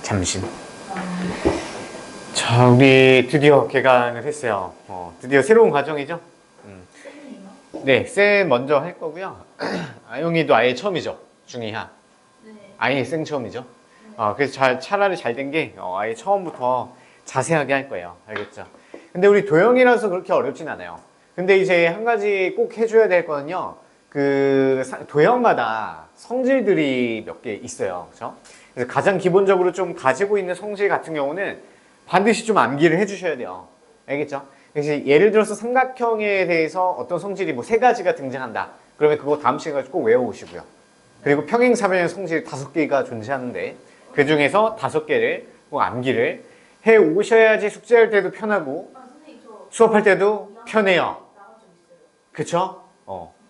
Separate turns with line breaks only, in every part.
잠심. 자, 우리 드디어 개강을 했어요. 드디어 새로운 과정이죠? 네, 쌤 먼저 할 거고요. 아영이도 아예 처음이죠? 중2하.
네.
아예 생 처음이죠? 그래서 차라리 잘 된 게 아예 처음부터 자세하게 할 거예요. 알겠죠? 근데 우리 도형이라서 그렇게 어렵진 않아요. 근데 이제 한 가지 꼭 해줘야 될 거는요. 도형마다 성질들이 몇 개 있어요. 그렇죠? 그래서 가장 기본적으로 좀 가지고 있는 성질 같은 경우는 반드시 좀 암기를 해주셔야 돼요. 알겠죠? 그래서 예를 들어서 삼각형에 대해서 어떤 성질이 뭐 3가지가 등장한다. 그러면 그거 다음 시간에 꼭 외워오시고요. 그리고 평행사변의 성질 5개가 존재하는데 그 중에서 5개를 꼭 암기를 해 오셔야지 숙제할 때도 편하고
선생님 저
수업할 때도 편해요.
나가 좀 있어요.
그쵸?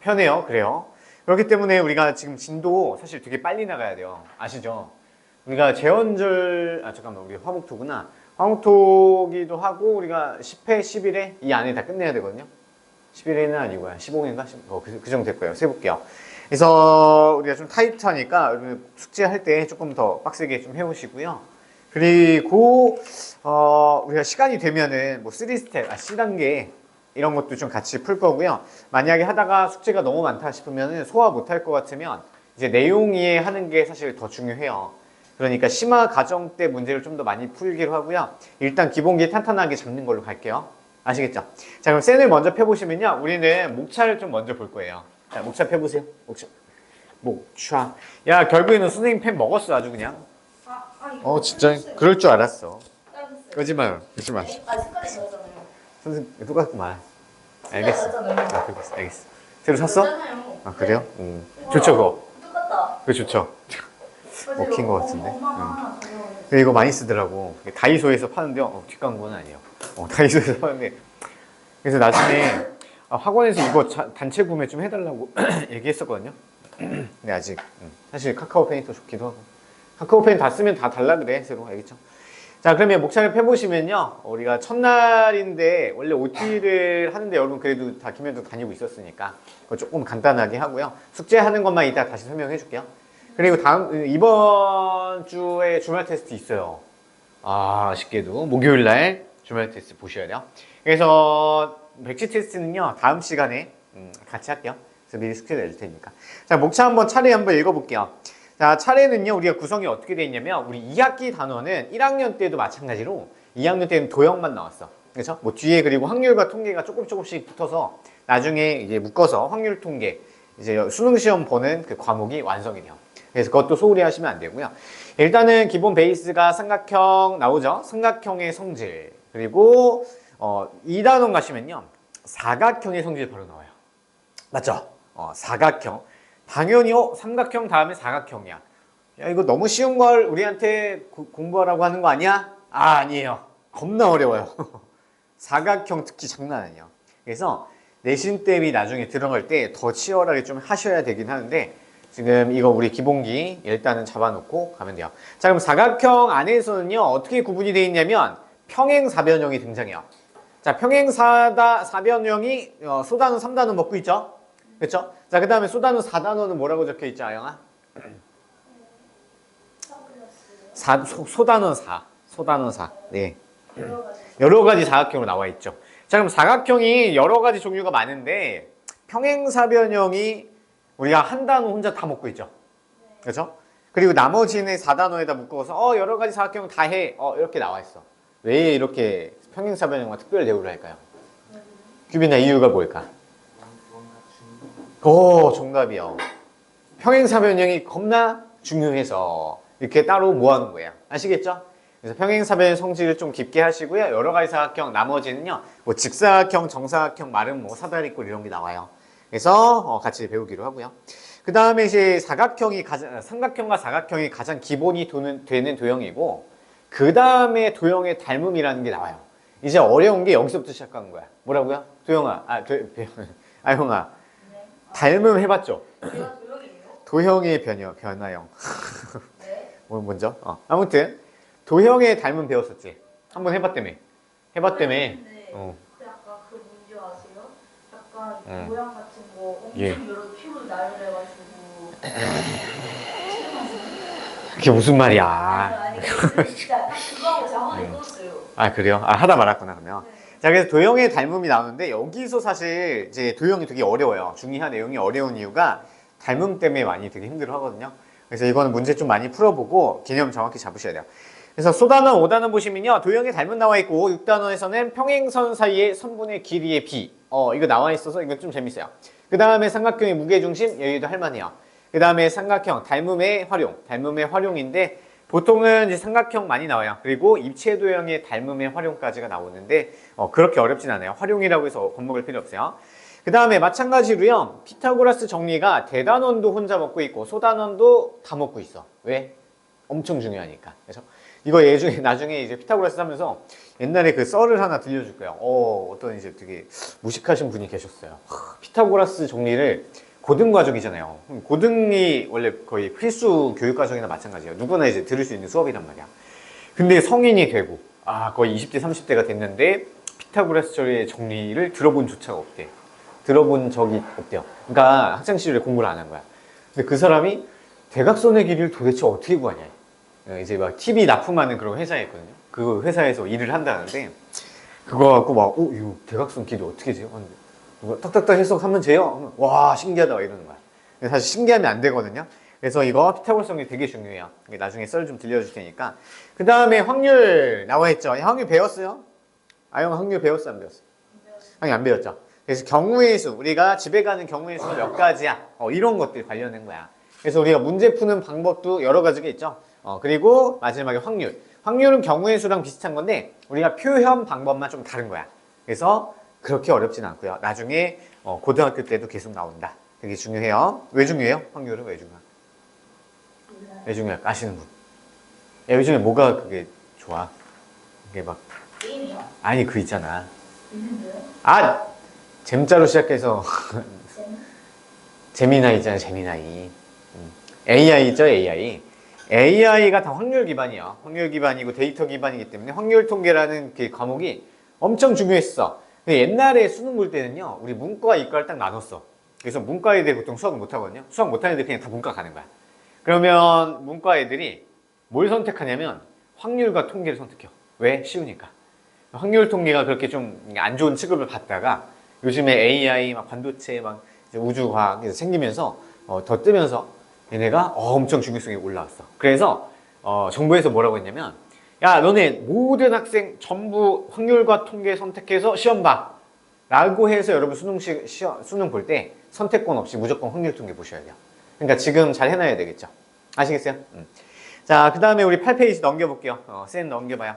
편해요. 그래요. 그렇기 때문에 우리가 지금 진도 사실 되게 빨리 나가야 돼요. 아시죠? 우리가 잠깐만, 우리 화목토구나. 화목토기도 하고, 우리가 10회, 11회 이 안에 다 끝내야 되거든요. 11회는 아니고요. 15회인가? 그 정도 될 거예요. 세볼게요. 그래서 우리가 좀 타이트하니까 여러분 숙제할 때 조금 더 빡세게 좀 해오시고요. 그리고, 우리가 시간이 되면은 뭐 3스텝, C단계 이런 것도 좀 같이 풀 거고요. 만약에 하다가 숙제가 너무 많다 싶으면 소화 못 할 것 같으면 이제 내용 이해하는 게 사실 더 중요해요. 그러니까 심화 과정 때 문제를 좀 더 많이 풀기로 하고요. 일단 기본기 탄탄하게 잡는 걸로 갈게요. 아시겠죠? 자, 그럼 셀을 먼저 펴보시면요. 우리는 목차를 좀 먼저 볼 거예요. 자, 목차 펴보세요. 목차. 야, 결국에는 선생님 펜 먹었어, 아주 그냥.
이거
진짜?
따졌어요.
그럴 줄 알았어.
따졌어요.
거짓말.
색깔이 다르잖아요.
선생님, 똑같구만. 알겠어.
다르잖아요.
알겠어. 새로 샀어?
그렇잖아요.
그래요? 좋죠, 그거.
똑같다.
그거 좋죠.
맞아요.
먹힌 것 같은데.
엄마가 하나 가져와요.
근데 이거 많이 쓰더라고. 다이소에서 파는데요. 뒷광고는 아니에요. 다이소에서 파는데. 그래서 나중에 학원에서 이거 단체 구매 좀 해달라고 얘기했었거든요. 근데 아직 사실 카카오페이 더 좋기도 하고. 카카오페이 다 쓰면 다 달라 그래, 새로. 알겠죠? 자, 그러면 목차를 펴보시면요. 우리가 첫날인데 원래 OT를 하는데 여러분 그래도 다 김현도 다니고 있었으니까 그거 조금 간단하게 하고요. 숙제하는 것만 이따 다시 설명해 줄게요. 그리고 이번 주에 주말 테스트 있어요. 아쉽게도 목요일날 주말 테스트 보셔야 돼요. 그래서 백지 테스트는요 다음 시간에 같이 할게요. 그래서 미리 숙제 낼 테니까. 자, 목차 차례 한번 읽어볼게요. 자, 차례는요 우리가 구성이 어떻게 돼 있냐면 우리 2학기 단원은 1학년 때도 마찬가지로 2학년 때는 도형만 나왔어. 그렇죠? 뭐 뒤에 그리고 확률과 통계가 조금씩 붙어서 나중에 이제 묶어서 확률 통계 이제 수능 시험 보는 그 과목이 완성이 돼요. 그래서 그것도 소홀히 하시면 안 되고요. 일단은 기본 베이스가 삼각형 나오죠. 삼각형의 성질. 그리고 2단원 가시면요. 사각형의 성질 바로 나와요. 맞죠? 사각형. 당연히 삼각형 다음에 사각형이야. 야, 이거 너무 쉬운 걸 우리한테 공부하라고 하는 거 아니야? 아니에요. 겁나 어려워요. 사각형 특히 장난 아니에요. 그래서 내신 대비 나중에 들어갈 때 더 치열하게 좀 하셔야 되긴 하는데 지금 이거 우리 기본기 일단은 잡아놓고 가면 돼요. 자, 그럼 사각형 안에서는요 어떻게 구분이 되어 있냐면 평행사변형이 등장해요. 자, 평행사변형이 소단원 3단원 먹고 있죠? 그렇죠? 자, 그 다음에 소단원 4단원은 뭐라고 적혀 있죠, 아영아? 소단원 4. 네. 여러 가지 사각형으로 나와 있죠. 자, 그럼 사각형이 여러 가지 종류가 많은데 평행사변형이 우리가 한 단어 혼자 다 먹고 있죠. 그렇죠? 그리고 나머지는 4단원에다 묶어서 여러 가지 사각형 다 해. 이렇게 나와 있어. 왜 이렇게 평행사변형과 특별 대우를 할까요? 규빈아, 이유가 뭘까? 정답이요. 평행사변형이 겁나 중요해서 이렇게 따로 모아놓은 거예요. 아시겠죠? 그래서 평행사변의 성질을 좀 깊게 하시고요. 여러 가지 사각형, 나머지는요. 뭐 직사각형, 정사각형, 마름, 뭐 사다리꼴 이런 게 나와요. 그래서 같이 배우기로 하고요. 그 다음에 이제 삼각형과 사각형이 가장 기본이 되는 도형이고 그 다음에 도형의 닮음이라는 게 나와요. 이제 어려운 게 여기서부터 시작하는 거야. 뭐라고요? 도형아, 아영아,
네.
닮음 해봤죠?
제가 도형이에요?
도형의 변화형.
네.
먼저? 아무튼 도형의 닮음 배웠었지? 한번 해봤다며.
네. 근데 아까 그 문제 아세요? 약간 모양 같은 거 엄청 여러 피부로 나열해가지고
그게 무슨 말이야?
아니 아니 근데 진짜 딱 그거하고 제가 화를 떴어요.
아 그래요? 아 하다 말았구나 그러면.
네.
자 그래서 도형의 닮음이 나오는데 여기서 사실 이제 도형이 되게 어려워요. 중의한 내용이 어려운 이유가 닮음 때문에 많이 되게 힘들어 하거든요. 그래서 이거는 문제 좀 많이 풀어보고 개념 정확히 잡으셔야 돼요. 그래서 소단원, 오단원 보시면요. 도형의 닮음 나와 있고 6단원에서는 평행선 사이의 선분의 길이의 비. 이거 나와 있어서 이거 좀 재밌어요. 그 다음에 삼각형의 무게중심 여기도 할만해요. 그 다음에 삼각형 닮음의 활용. 닮음의 활용인데 보통은 이제 삼각형 많이 나와요. 그리고 입체 도형의 닮음의 활용까지가 나오는데 그렇게 어렵진 않아요. 활용이라고 해서 겁먹을 필요 없어요. 그 다음에 마찬가지로요. 피타고라스 정리가 대단원도 혼자 먹고 있고 소단원도 다 먹고 있어. 왜? 엄청 중요하니까. 그래서 이거 나중에 이제 피타고라스 하면서 옛날에 그 썰을 하나 들려줄 거예요. 어떤 이제 되게 무식하신 분이 계셨어요. 피타고라스 정리를 고등 과정이잖아요. 고등이 원래 거의 필수 교육 과정이나 마찬가지예요. 누구나 이제 들을 수 있는 수업이란 말이야. 근데 성인이 되고 거의 20대 30대가 됐는데 피타고라스 정리를 들어본 조차가 없대. 들어본 적이 없대요. 그러니까 학창 시절에 공부를 안 한 거야. 근데 그 사람이 대각선의 길이를 도대체 어떻게 구하냐. 이제 막 TV 납품하는 그런 회사에 있거든요. 그 회사에서 일을 한다는데 그거 갖고 막 이거 대각선 길이 어떻게 재요? 이거 딱딱딱 해석하면 돼요. 와 신기하다 이러는 거야. 근데 사실 신기하면 안 되거든요. 그래서 이거 피타고라스 정리 되게 중요해요. 나중에 썰 좀 들려줄 테니까. 그 다음에 확률 나와 있죠. 확률 배웠어요? 아영 확률 배웠어 안 배웠어? 안 배웠죠. 그래서 경우의 수, 우리가 집에 가는 경우의 수가 몇 가지야. 이런 것들 관련된 거야. 그래서 우리가 문제 푸는 방법도 여러 가지가 있죠. 그리고 마지막에 확률. 확률은 경우의 수랑 비슷한 건데 우리가 표현 방법만 좀 다른 거야. 그래서 그렇게 어렵진 않고요. 나중에 고등학교 때도 계속 나온다. 되게 중요해요. 왜 중요해요? 확률은 왜 중요해요? 왜 중요할까? 아시는 분? 야, 요즘에 뭐가 그게 좋아? 이게 막
게임이요?
아니 그 있잖아.
있는데요?
잼자로 시작해서 재미나이 있잖아요. 재미나이. AI 있죠. AI. AI가 다 확률 기반이야. 확률 기반이고 데이터 기반이기 때문에 확률 통계라는 그 과목이 엄청 중요했어. 근데 옛날에 수능 볼 때는요. 우리 문과, 이과를 딱 나눴어. 그래서 문과 애들이 보통 수학을 못 하거든요. 수학 못하는 애들 그냥 다 문과 가는 거야. 그러면 문과 애들이 뭘 선택하냐면 확률과 통계를 선택해요. 왜? 쉬우니까. 확률 통계가 그렇게 좀 안 좋은 취급을 받다가 요즘에 AI, 막 반도체, 막 이제 우주과학 생기면서 더 뜨면서 얘네가 엄청 중요성이 올라왔어. 그래서 정부에서 뭐라고 했냐면 야 너네 모든 학생 전부 확률과 통계 선택해서 시험 봐 라고 해서 여러분 수능 볼 때 선택권 없이 무조건 확률 통계 보셔야 돼요. 그러니까 지금 잘 해놔야 되겠죠. 아시겠어요? 자, 그 다음에 우리 8페이지 넘겨볼게요. 쌤 넘겨봐요.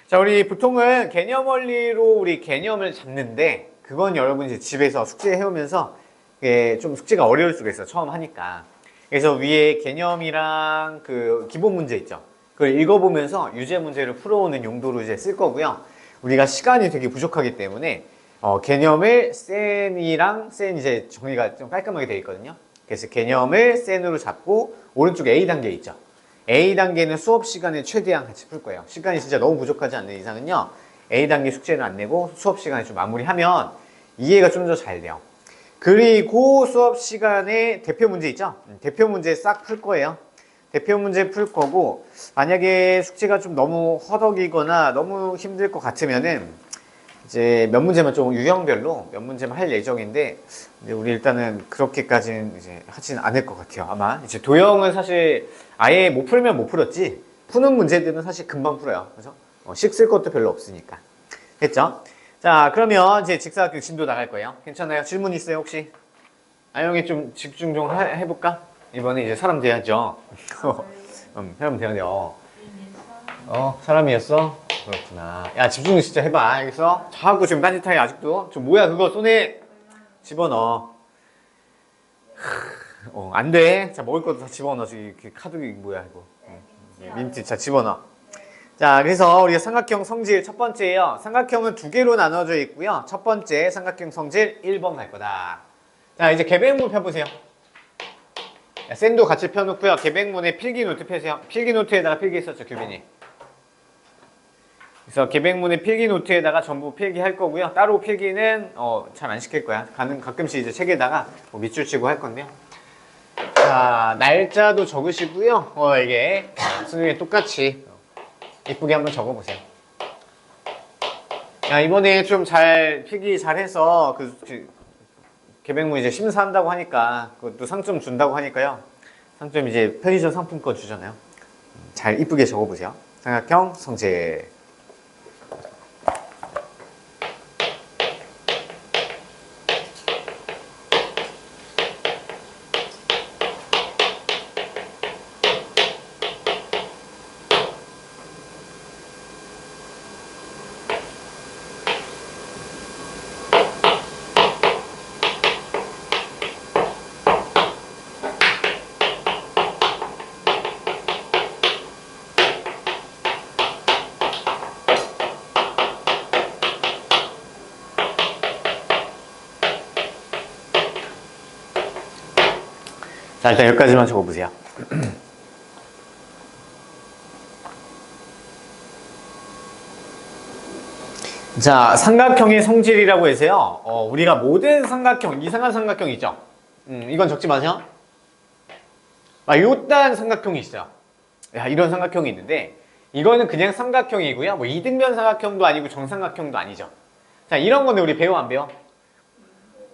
자, 우리 보통은 개념 원리로 우리 개념을 잡는데 그건 여러분 이제 집에서 숙제 해오면서 이게 좀 숙제가 어려울 수가 있어요. 처음 하니까. 그래서 위에 개념이랑 그 기본 문제 있죠. 그걸 읽어보면서 유제 문제를 풀어오는 용도로 이제 쓸 거고요. 우리가 시간이 되게 부족하기 때문에 개념을 센 이제 정리가 좀 깔끔하게 되어 있거든요. 그래서 개념을 센으로 잡고 오른쪽에 A 단계 있죠. A 단계는 수업 시간에 최대한 같이 풀 거예요. 시간이 진짜 너무 부족하지 않는 이상은요. A 단계 숙제는 안 내고 수업 시간에 좀 마무리하면 이해가 좀 더 잘 돼요. 그리고 수업 시간에 대표 문제 있죠? 대표 문제 싹 풀 거예요. 대표 문제 풀 거고 만약에 숙제가 좀 너무 허덕이거나 너무 힘들 것 같으면은 이제 몇 문제만 좀 유형별로 몇 문제만 할 예정인데 우리 일단은 그렇게까지는 이제 하지는 않을 것 같아요. 아마 이제 도형은 사실 아예 못 풀면 못 풀었지 푸는 문제들은 사실 금방 풀어요. 그래서 식 쓸 것도 별로 없으니까 됐죠? 자 그러면 이제 직사각형 진도 나갈 거예요. 괜찮아요? 질문 있어요 혹시? 아영이 좀 집중 좀 해볼까? 이번에 이제 사람 돼야죠. 사람 돼야 돼요. 사람이었어? 그렇구나. 야 집중 진짜 해봐. 알겠어? 자꾸 지금 딴짓하게 아직도. 저 뭐야 그거 손에 집어넣어. 안 돼. 자 먹을 것도 다 집어넣어. 저기 카드 뭐야 이거. 민트 자 집어넣어. 자 그래서 우리가 삼각형 성질 첫 번째예요. 삼각형은 두 개로 나눠져 있고요. 첫 번째 삼각형 성질 1번 갈 거다. 자 이제 계백문 펴보세요. 쌤도 같이 펴놓고요. 계백문에 필기노트 펴세요. 필기노트에다가 필기했었죠 규빈이. 그래서 계백문에 필기노트에다가 전부 필기할 거고요. 따로 필기는 잘 안 시킬 거야. 가끔씩 이제 책에다가 밑줄 치고 할 건데요. 자 날짜도 적으시고요. 이게 수능에 똑같이 이쁘게 한번 적어보세요. 야, 이번에 좀 잘 필기 잘해서 계획문 이제 심사한다고 하니까 그것도 상점 준다고 하니까요. 상점 이제 편의점 상품권 주잖아요. 잘 이쁘게 적어보세요. 삼각형 성질. 자, 일단 여기까지만 적어보세요. 자, 삼각형의 성질이라고 해서요. 우리가 모든 삼각형, 이상한 삼각형 있죠? 이건 적지 마세요. 요딴 삼각형이 있어요. 야, 이런 삼각형이 있는데 이거는 그냥 삼각형이고요. 뭐 이등변 삼각형도 아니고 정삼각형도 아니죠. 자, 이런 거는 우리 배워 안 배워?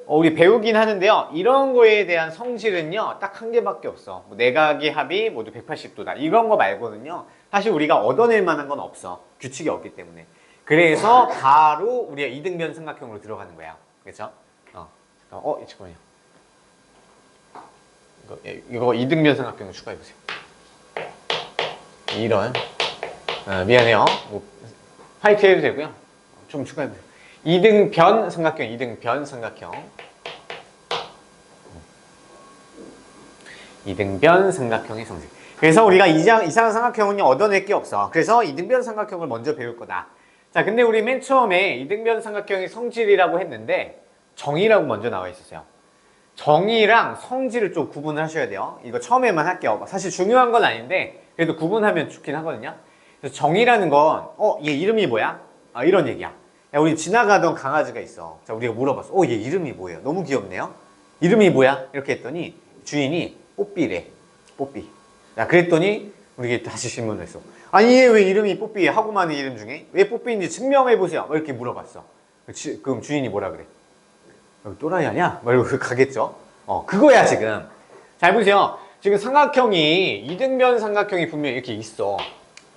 우리 배우긴 하는데요. 이런 거에 대한 성질은요. 딱 한 개밖에 없어. 뭐 내각의 합이 모두 180도다. 이런 거 말고는요. 사실 우리가 얻어낼 만한 건 없어. 규칙이 없기 때문에. 그래서 바로 우리가 이등변 삼각형으로 들어가는 거야. 그렇죠? 잠깐만요. 이거 이등변 삼각형을 추가해보세요. 이런. 미안해요. 화이트 해도 되고요. 좀 추가해보세요. 이등변 삼각형, 이등변 삼각형. 이등변 삼각형의 성질. 그래서 우리가 이상한 삼각형은요, 얻어낼 게 없어. 그래서 이등변 삼각형을 먼저 배울 거다. 자, 근데 우리 맨 처음에 이등변 삼각형의 성질이라고 했는데 정의라고 먼저 나와 있었어요. 정의랑 성질을 좀 구분을 하셔야 돼요. 이거 처음에만 할게요. 사실 중요한 건 아닌데 그래도 구분하면 좋긴 하거든요. 그래서 정의라는 건 얘 이름이 뭐야? 이런 얘기야. 야, 우리 지나가던 강아지가 있어. 자, 우리가 물어봤어. 얘 이름이 뭐예요? 너무 귀엽네요. 이름이 뭐야? 이렇게 했더니 주인이 뽀삐래. 뽀삐. 야, 그랬더니 우리가 다시 질문을 했어. 아니, 얘 왜 이름이 뽀삐 하고 많은 이름 중에 왜 뽀삐인지 증명해보세요. 이렇게 물어봤어. 그럼 주인이 뭐라 그래? 또라이 아니야? 이러고 가겠죠? 그거야 지금. 잘 보세요. 지금 삼각형이 이등변 삼각형이 분명히 이렇게 있어.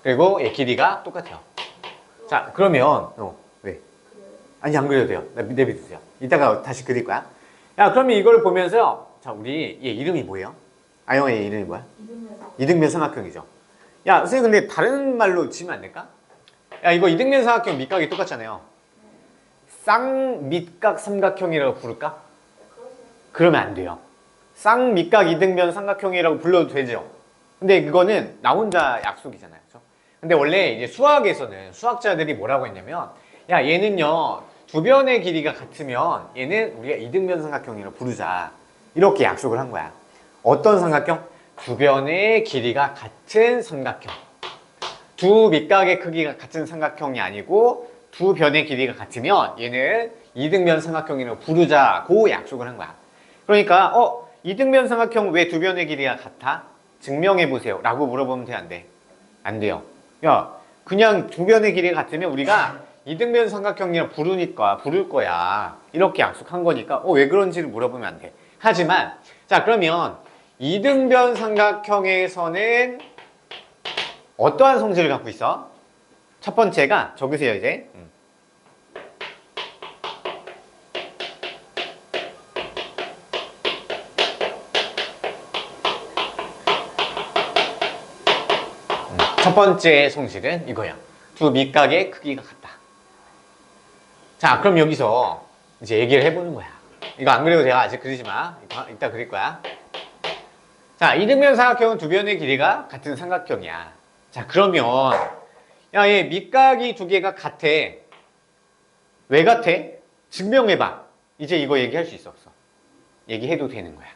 그리고 얘 길이가 똑같아요. 자, 그러면 왜? 아니, 안 그려도 돼요. 내비두세요. 이따가 다시 그릴 거야. 야, 그러면 이걸 보면서요. 자, 우리 얘 이름이 뭐예요? 아영아, 얘 이름이 뭐야? 이등변 삼각형이죠. 야, 선생님 근데 다른 말로 지으면 안 될까? 야, 이거 이등변 삼각형 밑각이 똑같잖아요. 쌍밑각 삼각형이라고 부를까? 그러면 안 돼요. 쌍밑각 이등변 삼각형이라고 불러도 되죠. 근데 그거는 나 혼자 약속이잖아요. 그렇죠? 근데 원래 이제 수학에서는 수학자들이 뭐라고 했냐면, 야, 얘는요 두 변의 길이가 같으면 얘는 우리가 이등변 삼각형이라고 부르자. 이렇게 약속을 한 거야. 어떤 삼각형? 두 변의 길이가 같은 삼각형. 두 밑각의 크기가 같은 삼각형이 아니고 두 변의 길이가 같으면 얘는 이등변 삼각형이라고 부르자고 약속을 한 거야. 그러니까 이등변 삼각형 왜 두 변의 길이가 같아? 증명해보세요 라고 물어보면 돼, 안 돼? 안 돼요. 야, 그냥 두 변의 길이가 같으면 우리가 이등변 삼각형이라고 부를 거야. 이렇게 약속한 거니까 왜 그런지를 물어보면 안 돼. 하지만 자, 그러면 이등변 삼각형에서는 어떠한 성질을 갖고 있어? 첫 번째가 적으세요 이제. 첫 번째 성질은 이거야. 두 밑각의 크기가 같다. 자, 그럼 여기서 이제 얘기를 해보는 거야. 이거 안 그려도 돼요. 아직 그리지 마. 이따 그릴 거야. 자, 이등변 삼각형은 두 변의 길이가 같은 삼각형이야. 자, 그러면 야, 얘 밑각이 두 개가 같아. 왜 같아? 증명해봐. 이제 이거 얘기할 수 있어, 없어? 얘기해도 되는 거야.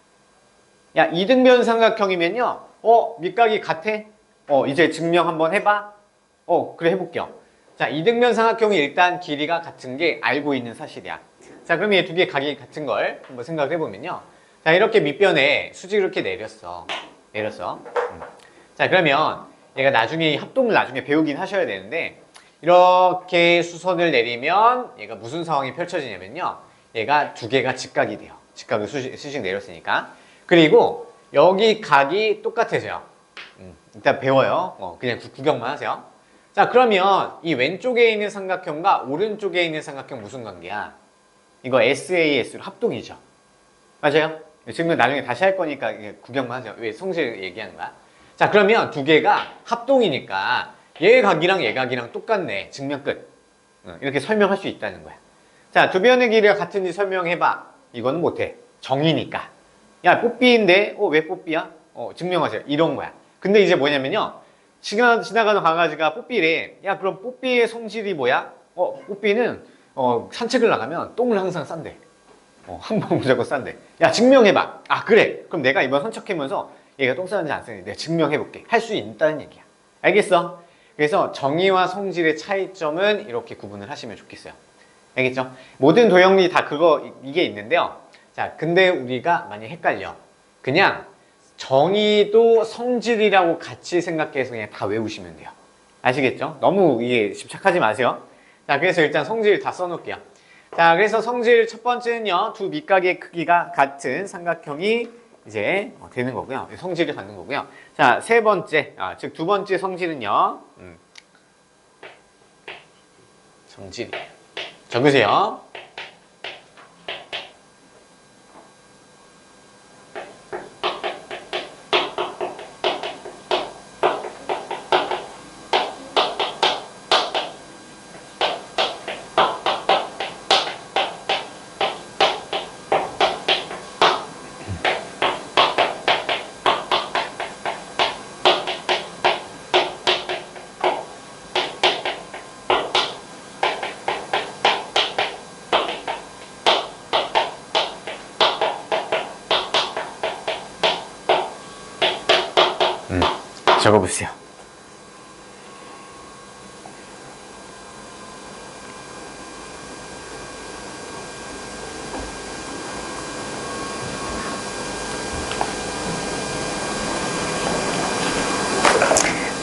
야, 이등변 삼각형이면요. 밑각이 같아? 이제 증명 한번 해봐. 그래, 해볼게요. 자, 이등변 삼각형이 일단 길이가 같은 게 알고 있는 사실이야. 자, 그러면 얘 두 개의 각이 같은 걸 한번 생각을 해보면요. 자, 이렇게 밑변에 수직을 이렇게 내렸어. 자, 그러면 얘가 나중에 합동을 나중에 배우긴 하셔야 되는데 이렇게 수선을 내리면 얘가 무슨 상황이 펼쳐지냐면요. 얘가 두 개가 직각이 돼요. 직각을 수직 내렸으니까. 그리고 여기 각이 똑같아져요. 일단 배워요. 그냥 구경만 하세요. 자, 그러면 이 왼쪽에 있는 삼각형과 오른쪽에 있는 삼각형 무슨 관계야? 이거 SAS로 합동이죠. 맞아요? 지금 나중에 다시 할 거니까 구경만 하세요. 왜 성질 얘기하는 거야? 자, 그러면 두 개가 합동이니까 얘 각이랑 얘 각이랑 똑같네. 증명 끝. 이렇게 설명할 수 있다는 거야. 자, 두 변의 길이가 같은지 설명해봐. 이거는 못해. 정이니까. 야, 뽀삐인데, 왜 뽀삐야? 증명하세요. 이런 거야. 근데 이제 뭐냐면요. 지나가는 강아지가 뽀삐래. 야, 그럼 뽀삐의 성질이 뭐야? 뽀삐는, 산책을 나가면 똥을 항상 싼대. 한 번 무조건 싼대. 야, 증명해봐. 아, 그래. 그럼 내가 이번 산책하면서 얘가 똥 싸는지 안 싸는지 내가 증명해볼게. 할 수 있다는 얘기야. 알겠어? 그래서 정의와 성질의 차이점은 이렇게 구분을 하시면 좋겠어요. 알겠죠? 모든 도형이 다 이게 있는데요. 자, 근데 우리가 많이 헷갈려. 그냥 정의도 성질이라고 같이 생각해서 그냥 다 외우시면 돼요. 아시겠죠? 너무 이게 집착하지 마세요. 자, 그래서 일단 성질 다 써놓을게요. 자, 그래서 성질 첫 번째는요, 두 밑각의 크기가 같은 삼각형이 이제 되는 거고요. 성질을 갖는 거고요. 자, 세 번째, 즉 두 번째 성질은요, 성질이에요. 적으세요. 적어보세요.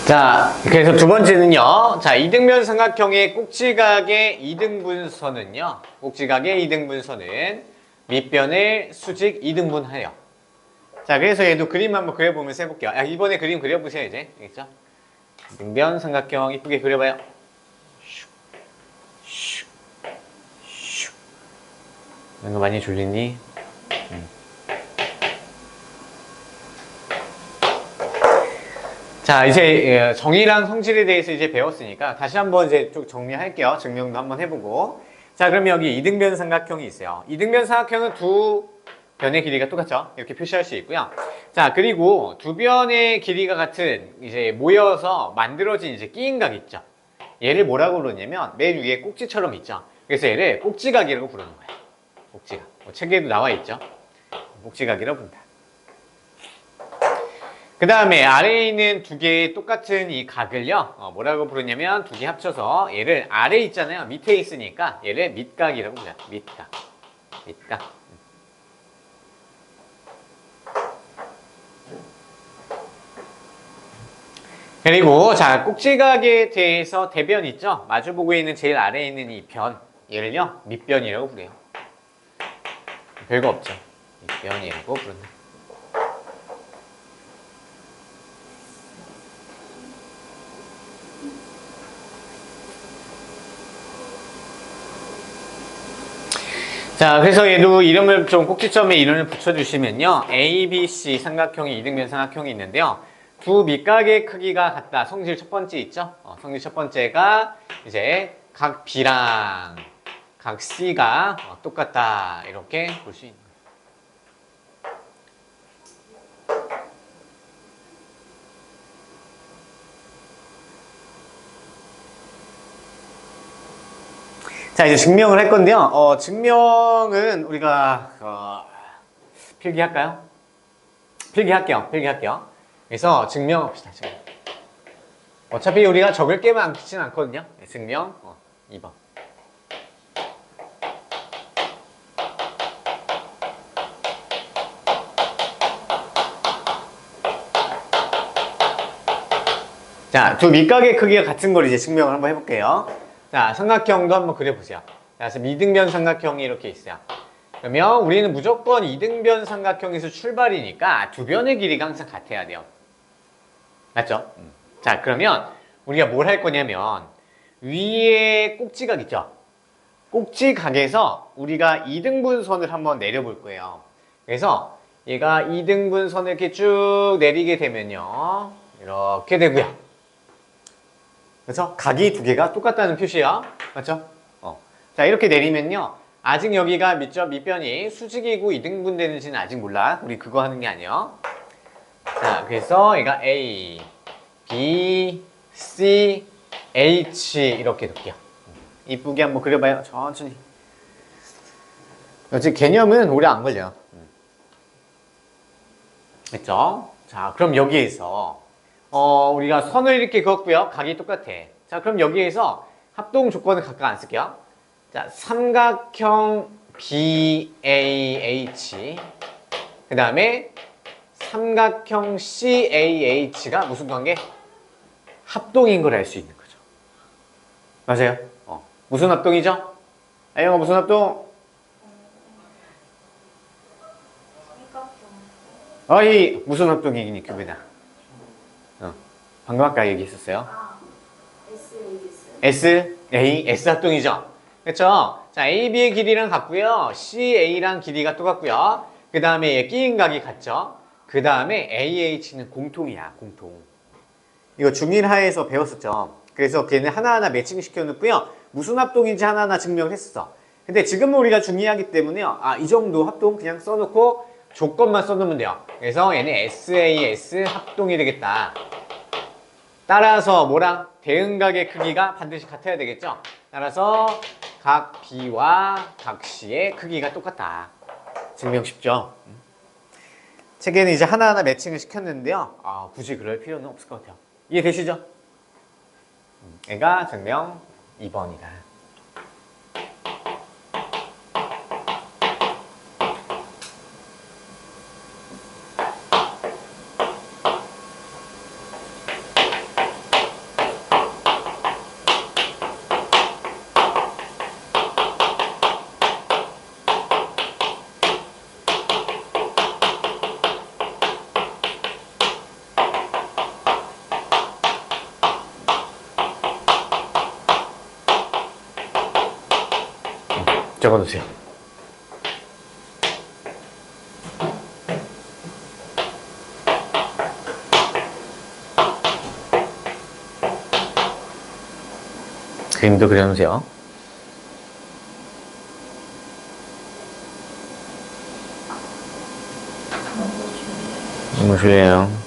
자, 그래서 두 번째는요. 자, 이등변 삼각형의 꼭지각의 이등분선은요. 꼭지각의 이등분선은 밑변을 수직 이등분하여. 자, 그래서 얘도 그림 한번 그려보면서 해볼게요. 이번에 그림 그려보세요, 이제. 알겠죠? 이등변 삼각형 이쁘게 그려봐요. 이런 거 많이 졸리니? 자, 이제 정의랑 성질에 대해서 이제 배웠으니까 다시 한번 이제 쭉 정리할게요. 증명도 한번 해보고. 자, 그러면 여기 이등변 삼각형이 있어요. 이등변 삼각형은 두 변의 길이가 똑같죠? 이렇게 표시할 수 있고요. 자, 그리고 두 변의 길이가 같은 이제 모여서 만들어진 이제 끼인각 있죠? 얘를 뭐라고 부르냐면 맨 위에 꼭지처럼 있죠? 그래서 얘를 꼭지각이라고 부르는 거예요. 꼭지각. 책에도 나와 있죠? 꼭지각이라고 부른다. 그 다음에 아래에 있는 두 개의 똑같은 이 각을요, 뭐라고 부르냐면 두 개 합쳐서 얘를 아래에 있잖아요. 밑에 있으니까 얘를 밑각이라고 불러요. 밑각. 밑각. 그리고 자, 꼭지각에 대해서 대변 있죠? 마주보고 있는 제일 아래에 있는 이 변. 얘를요, 밑변이라고 부르요. 별거 없죠. 밑변이라고 부른다. 자, 그래서 얘도 이름을 좀 꼭지점에 이름을 붙여주시면요. ABC 삼각형이 이등변 삼각형이 있는데요. 두 밑각의 크기가 같다. 성질 첫 번째 있죠? 성질 첫 번째가 이제 각 B랑 각 C가 똑같다. 이렇게 볼 수 있는 거예요. 자, 이제 증명을 할 건데요. 증명은 우리가 필기할까요? 필기할게요. 그래서 증명합시다. 증명. 어차피 우리가 적을 게 많지는 않거든요. 증명 2번. 자, 두 밑각의 크기가 같은 걸 이제 증명을 한번 해볼게요. 자, 삼각형도 한번 그려보세요. 자, 그래서 이등변 삼각형이 이렇게 있어요. 그러면 우리는 무조건 이등변 삼각형에서 출발이니까 두 변의 길이가 항상 같아야 돼요. 맞죠? 자, 그러면 우리가 뭘 할 거냐면 위에 꼭지각 있죠? 꼭지각에서 우리가 이등분선을 한번 내려볼 거예요. 그래서 얘가 이등분선을 이렇게 쭉 내리게 되면요. 이렇게 되고요. 그래서 각이 두 개가 똑같다는 표시야. 맞죠? 자, 이렇게 내리면요. 아직 여기가 밑변이 수직이고 이등분 되는지는 아직 몰라. 우리 그거 하는 게 아니에요. 자, 그래서 얘가 A, B, C, H 이렇게 놓을게요. 이쁘게 한번 그려봐요. 천천히. 어차피 개념은 오래 안 걸려요. 됐죠? 자, 그럼 여기에서 우리가 선을 이렇게 그었고요. 각이 똑같아. 자, 그럼 여기에서 합동 조건을 각각 안 쓸게요. 자, 삼각형 BAH 그 다음에 삼각형 CAH가 무슨 관계? 합동인 걸 알 수 있는 거죠. 맞아요? 무슨 합동이죠? 아영아 무슨 합동? 어이 무슨 합동이니 규빈아? 방금 아까 얘기했었어요. S 합동이죠. 그렇죠? 자, AB의 길이랑 같고요. CA랑 길이가 똑같고요. 그 다음에 끼인 각이 같죠? 그 다음에 AH는 공통이야, 공통. 이거 중1하에서 배웠었죠. 그래서 걔는 하나하나 매칭 시켜놓고요. 무슨 합동인지 하나하나 증명했었어. 근데 지금은 우리가 중2하기 때문에요. 이 정도 합동 그냥 써놓고 조건만 써놓으면 돼요. 그래서 얘는 SAS 합동이 되겠다. 따라서 뭐랑? 대응각의 크기가 반드시 같아야 되겠죠? 따라서 각 B와 각 C의 크기가 똑같다. 증명 쉽죠? 책에는 이제 하나하나 매칭을 시켰는데요. 굳이 그럴 필요는 없을 것 같아요. 이해되시죠? 얘가 증명 2번이다. 적어놓으세요. 그림도 그려놓으세요. 너무 좋네요.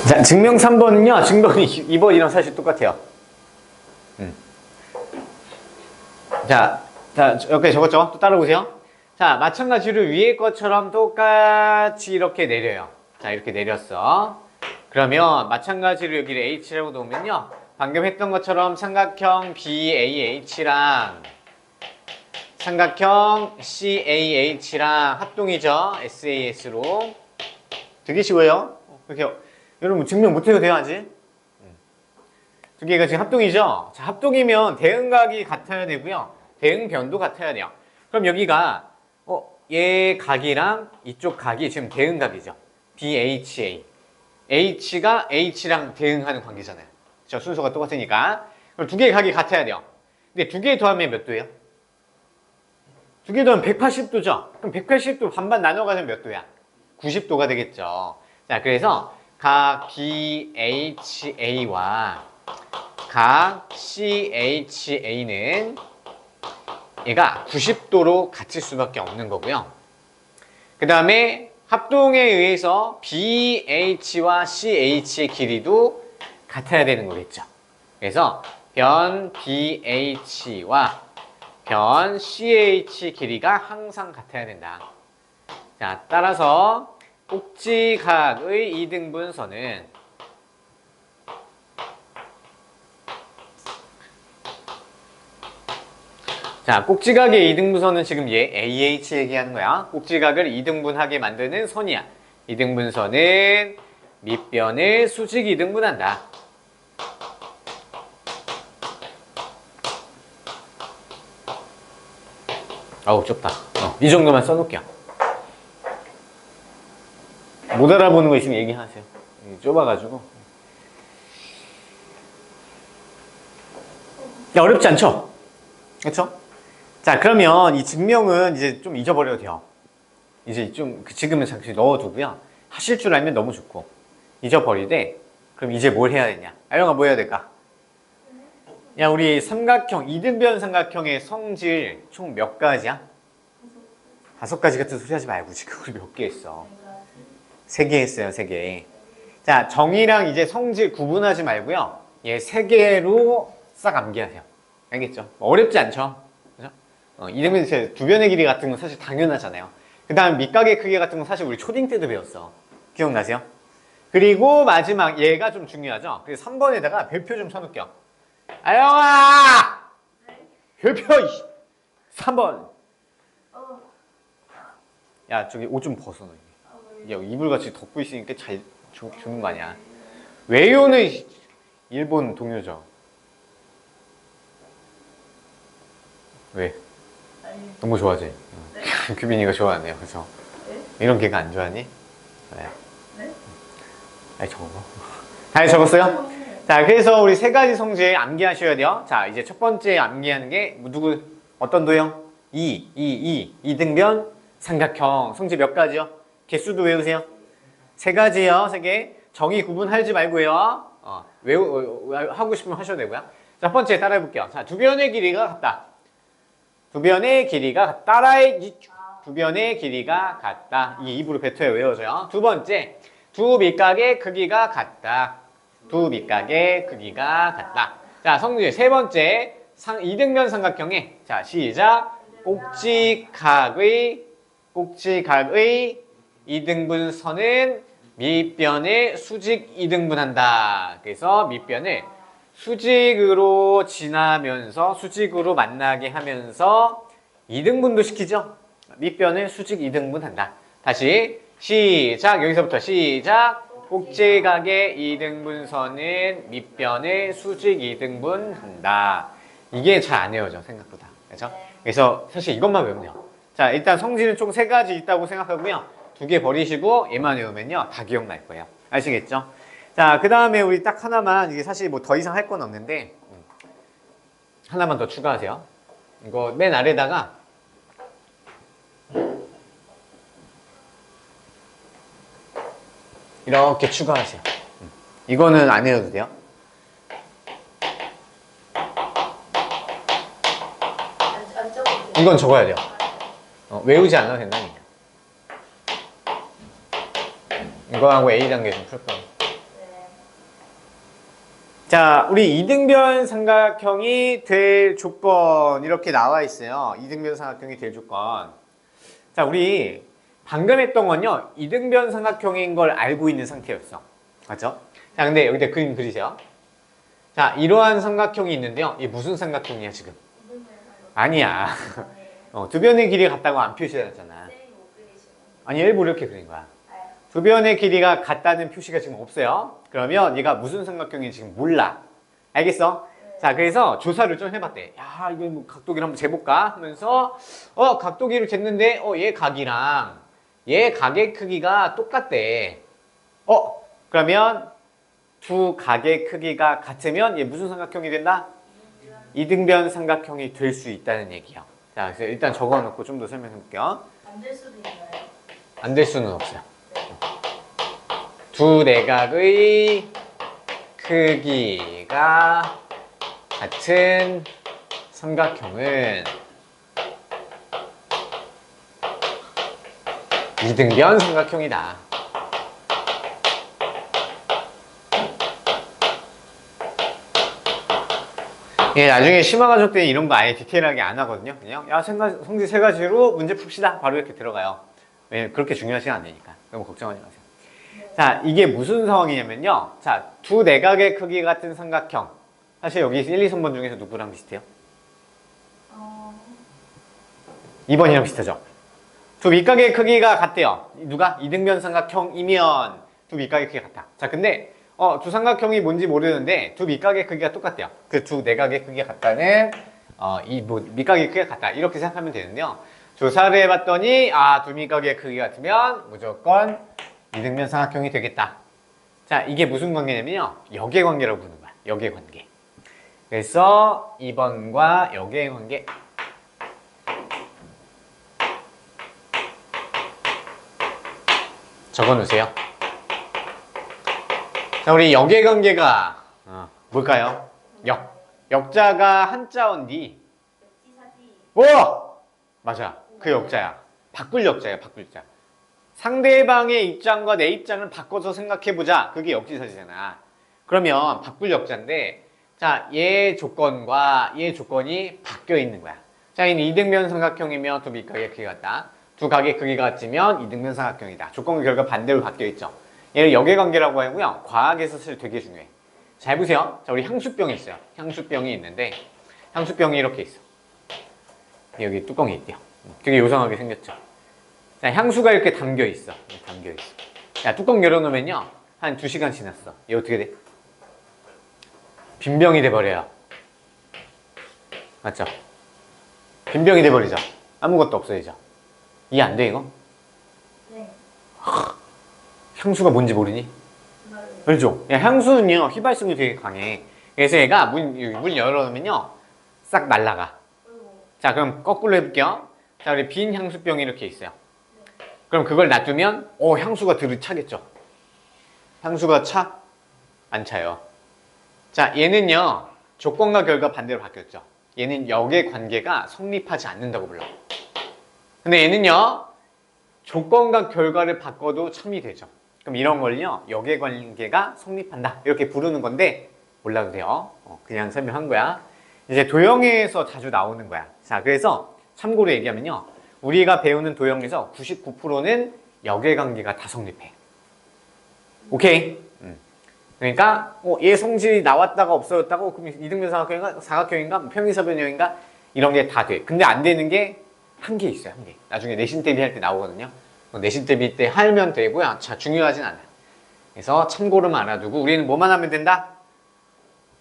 자, 증명 3번은요, 증명 2번이랑 사실 똑같아요. 자, 여기까지 적었죠? 또 따라오세요. 자, 마찬가지로 위에 것처럼 똑같이 이렇게 내려요. 자, 이렇게 내렸어. 그러면 마찬가지로 여기를 H라고 놓으면요. 방금 했던 것처럼 삼각형 BAH랑 삼각형 CAH랑 합동이죠. SAS로. 되게 쉬워요. 이렇게 여러분 증명 못해도 돼요, 아직? 두 개가 지금 합동이죠? 자, 합동이면 대응각이 같아야 되고요. 대응변도 같아야 돼요. 그럼 여기가 얘 각이랑 이쪽 각이 지금 대응각이죠. BHA. H가 H랑 대응하는 관계잖아요. 그렇죠? 순서가 똑같으니까. 그럼 두 개의 각이 같아야 돼요. 근데 두 개 더하면 몇 도예요? 두 개 더하면 180도죠? 그럼 180도 반반 나눠가면 몇 도야? 90도가 되겠죠. 자, 그래서 각 BHA와 각 CHA는 얘가 90도로 같을 수밖에 없는 거고요. 그 다음에 합동에 의해서 BH와 CH의 길이도 같아야 되는 거겠죠. 그래서 변 BH와 변 CH 길이가 항상 같아야 된다. 자, 따라서 꼭지각의 이등분선은 자, 꼭지각의 이등분선은 지금 얘 AH 얘기하는 거야. 꼭지각을 이등분하게 만드는 선이야. 이등분선은 밑변을 수직 이등분한다. 아우 좁다. 이 정도만 써놓을게요. 못 알아보는 거 있으면 얘기하세요. 좁아가지고. 야, 어렵지 않죠? 그렇죠? 자, 그러면 이 증명은 이제 좀 잊어버려도 돼요. 이제 좀 지금은 잠시 넣어두고요. 하실 줄 알면 너무 좋고 잊어버리되 그럼 이제 뭘 해야 되냐? 아영아 뭐 해야 될까? 야, 우리 삼각형, 이등변 삼각형의 성질 총 몇 가지야? 5가지 같은 소리 하지 말고 지금 우리 몇 개 했어? 3개 했어요, 3개. 자, 정의랑 이제 성질 구분하지 말고요. 얘 3개로 싹 암기하세요. 알겠죠? 어렵지 않죠? 그죠? 이등변 두 변의 길이 같은 건 사실 당연하잖아요. 그 다음 밑각의 크기 같은 건 사실 우리 초딩 때도 배웠어. 기억나세요? 그리고 마지막 얘가 좀 중요하죠? 그래서 3번에다가 별표 좀 쳐놓을게요. 아영아! 별표 3번. 야, 저기 옷 좀 벗어. 야, 이불 같이 덮고 있으니까 잘 주는 거 아니야. 외요는 일본 동요죠. 왜? 너무 좋아하지? 네. 규빈이가 좋아하네요. 그죠? 네? 이런 개가 안 좋아하니? 네. 네? 아니, 적어. 다 적었어요? 자, 그래서 우리 3가지 성질 암기하셔야 돼요. 자, 이제 첫 번째 암기하는 게 누구? 어떤 도형? 이등변 삼각형. 성질 몇 가지요? 개수도 외우세요. 3가지요. 3개. 정의 구분하지 말고요. 하고 싶으면 하셔도 되고요. 자, 첫 번째 따라해 볼게요. 자, 두 변의 길이가 같다. 두 변의 길이가 두 변의 길이가 같다. 이 입으로 뱉어야 외워져요. 두 번째, 두 밑각의 크기가 같다. 두 밑각의 크기가 같다. 자, 성질 세 번째, 이등변 삼각형에 자, 시작. 꼭지각의 이등분선은 밑변을 수직 이등분한다. 그래서 밑변을 수직으로 지나면서 수직으로 만나게 하면서 이등분도 시키죠. 밑변을 수직 이등분한다. 다시 시작. 여기서부터 시작. 꼭지각의 이등분선은 밑변을 수직 이등분한다. 이게 잘 안 외워져 생각보다. 그렇죠? 그래서 사실 이것만 외우면 돼요. 자, 일단 성질은 총 3가지 있다고 생각하고요. 2개 버리시고 얘만 외우면요 다 기억날 거예요. 아시겠죠? 자, 그 다음에 우리 딱 하나만, 이게 사실 뭐 더 이상 할 건 없는데 하나만 더 추가하세요. 이거 맨 아래다가 이렇게 추가하세요. 이거는 안 해도 돼요. 이건 적어야 돼요. 외우지 않아도 된다니까. 이거하고 A단계 좀 풀 거예요. 자, 우리 이등변 삼각형이 될 조건 이렇게 나와 있어요. 이등변 삼각형이 될 조건. 자, 우리 방금 했던 건요 이등변 삼각형인 걸 알고 있는 상태였어. 맞죠? 자, 근데 여기다 그림 그리세요. 자, 이러한 삼각형이 있는데요. 이게 무슨 삼각형이야 지금? 아니야. 두 변의 길이 같다고 안 표시해놨잖아. 아니, 일부 이렇게 그린 거야. 두 변의 길이가 같다는 표시가 지금 없어요. 그러면 얘가 무슨 삼각형인지 지금 몰라. 알겠어? 자, 그래서 조사를 좀 해봤대. 야, 이거 뭐 각도기를 한번 재볼까? 하면서 각도기를 쟀는데 얘 각이랑 얘 각의 크기가 똑같대. 그러면 두 각의 크기가 같으면 얘 무슨 삼각형이 된다? 이등변 삼각형이 될 수 있다는 얘기야. 자, 그래서 일단 적어놓고 좀 더 설명해 볼게요.
안 될 수도 있나요?
안 될 수는 없어요. 두 내각의 크기가 같은 삼각형은 이등변 삼각형이다. 예, 나중에 심화 과정 때 이런 거 아예 디테일하게 안 하거든요. 그냥 야, 성질 3가지로 문제 풉시다. 바로 이렇게 들어가요. 왜냐면 그렇게 중요하지 않으니까. 너무 걱정하지 마세요. 자, 이게 무슨 상황이냐면요. 자, 두 내각의 크기 같은 삼각형. 사실 여기 1, 2, 3번 중에서 누구랑 비슷해요? 2번이랑 비슷하죠? 두 밑각의 크기가 같대요. 누가? 이등변 삼각형이면 두 밑각의 크기가 같다. 자, 근데 두 삼각형이 뭔지 모르는데 두 밑각의 크기가 똑같대요. 그 두 내각의 크기가 같다는 밑각의 크기가 같다. 이렇게 생각하면 되는데요. 조사를 해봤더니 두 밑각의 크기가 같으면 무조건 이등변 삼각형이 되겠다. 자, 이게 무슨 관계냐면요. 역의 관계라고 부르는 거야. 역의 관계. 그래서 2번과 역의 관계. 적어놓으세요. 자, 우리 역의 관계가 뭘까요? 역자가 한자어인데. 오! 맞아. 그 역자야. 바꿀 역자야. 바꿀 역자. 상대방의 입장과 내 입장을 바꿔서 생각해보자. 그게 역지사지잖아. 그러면 바꿀 역자인데, 자, 얘 조건과 얘 조건이 바뀌어 있는 거야. 자, 얘는 이등변 삼각형이면 두 밑각의 크기가 같다. 두 각의 크기가 같으면 이등변 삼각형이다. 조건과 결과 반대로 바뀌어 있죠. 얘를 역의관계라고 하고요. 과학에서 사실 되게 중요해. 잘 보세요. 자, 우리 향수병이 있어요. 향수병이 있는데 향수병이 이렇게 있어. 여기 뚜껑이 있대요. 되게 요상하게 생겼죠. 자, 향수가 이렇게 담겨 있어. 담겨 있어. 야, 뚜껑 열어놓으면요. 한 2시간 지났어. 얘 어떻게 돼? 빈병이 돼버려요. 맞죠? 빈병이 돼버리죠. 아무것도 없어지죠. 이해 안 돼, 이거?
네.
향수가 뭔지 모르니? 알죠? 야, 향수는요, 휘발성이 되게 강해. 그래서 얘가 문 열어놓으면요, 싹 날아가. 자, 그럼 거꾸로 해볼게요. 자, 우리 빈 향수병이 이렇게 있어요. 그럼 그걸 놔두면, 향수가 들이차겠죠? 향수가 차? 안 차요. 자, 얘는요, 조건과 결과 반대로 바뀌었죠. 얘는 역의 관계가 성립하지 않는다고 불러. 근데 얘는요, 조건과 결과를 바꿔도 참이 되죠. 그럼 이런 걸요, 역의 관계가 성립한다. 이렇게 부르는 건데, 몰라도 돼요. 그냥 설명한 거야. 이제 도형에서 자주 나오는 거야. 자, 그래서 참고로 얘기하면요, 우리가 배우는 도형에서 99%는 역의 관계가 다 성립해. 오케이? 그러니까 얘 성질이 나왔다가 없어졌다고 그럼 이등변 사각형인가 평행사변형인가 이런 게 다 돼. 근데 안 되는 게 한 개 있어요. 한 개. 나중에 내신 대비 할 때 나오거든요. 내신 대비 때 하면 되고요. 자, 중요하진 않아요. 그래서 참고로만 알아두고 우리는 뭐만 하면 된다?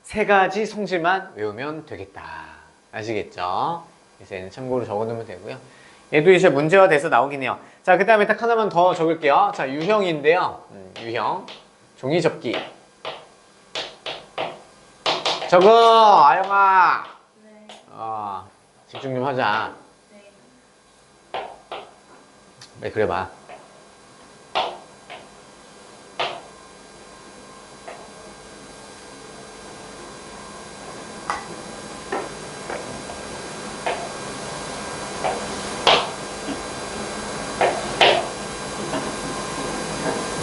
3가지 성질만 외우면 되겠다. 아시겠죠? 그래서 얘는 참고로 적어두면 되고요. 얘도 이제 문제화돼서 나오긴 해요. 자, 그 다음에 딱 하나만 더 적을게요. 자, 유형인데요. 유형. 종이 접기. 적어, 아영아.
네.
집중 좀 하자.
네.
네, 그래봐.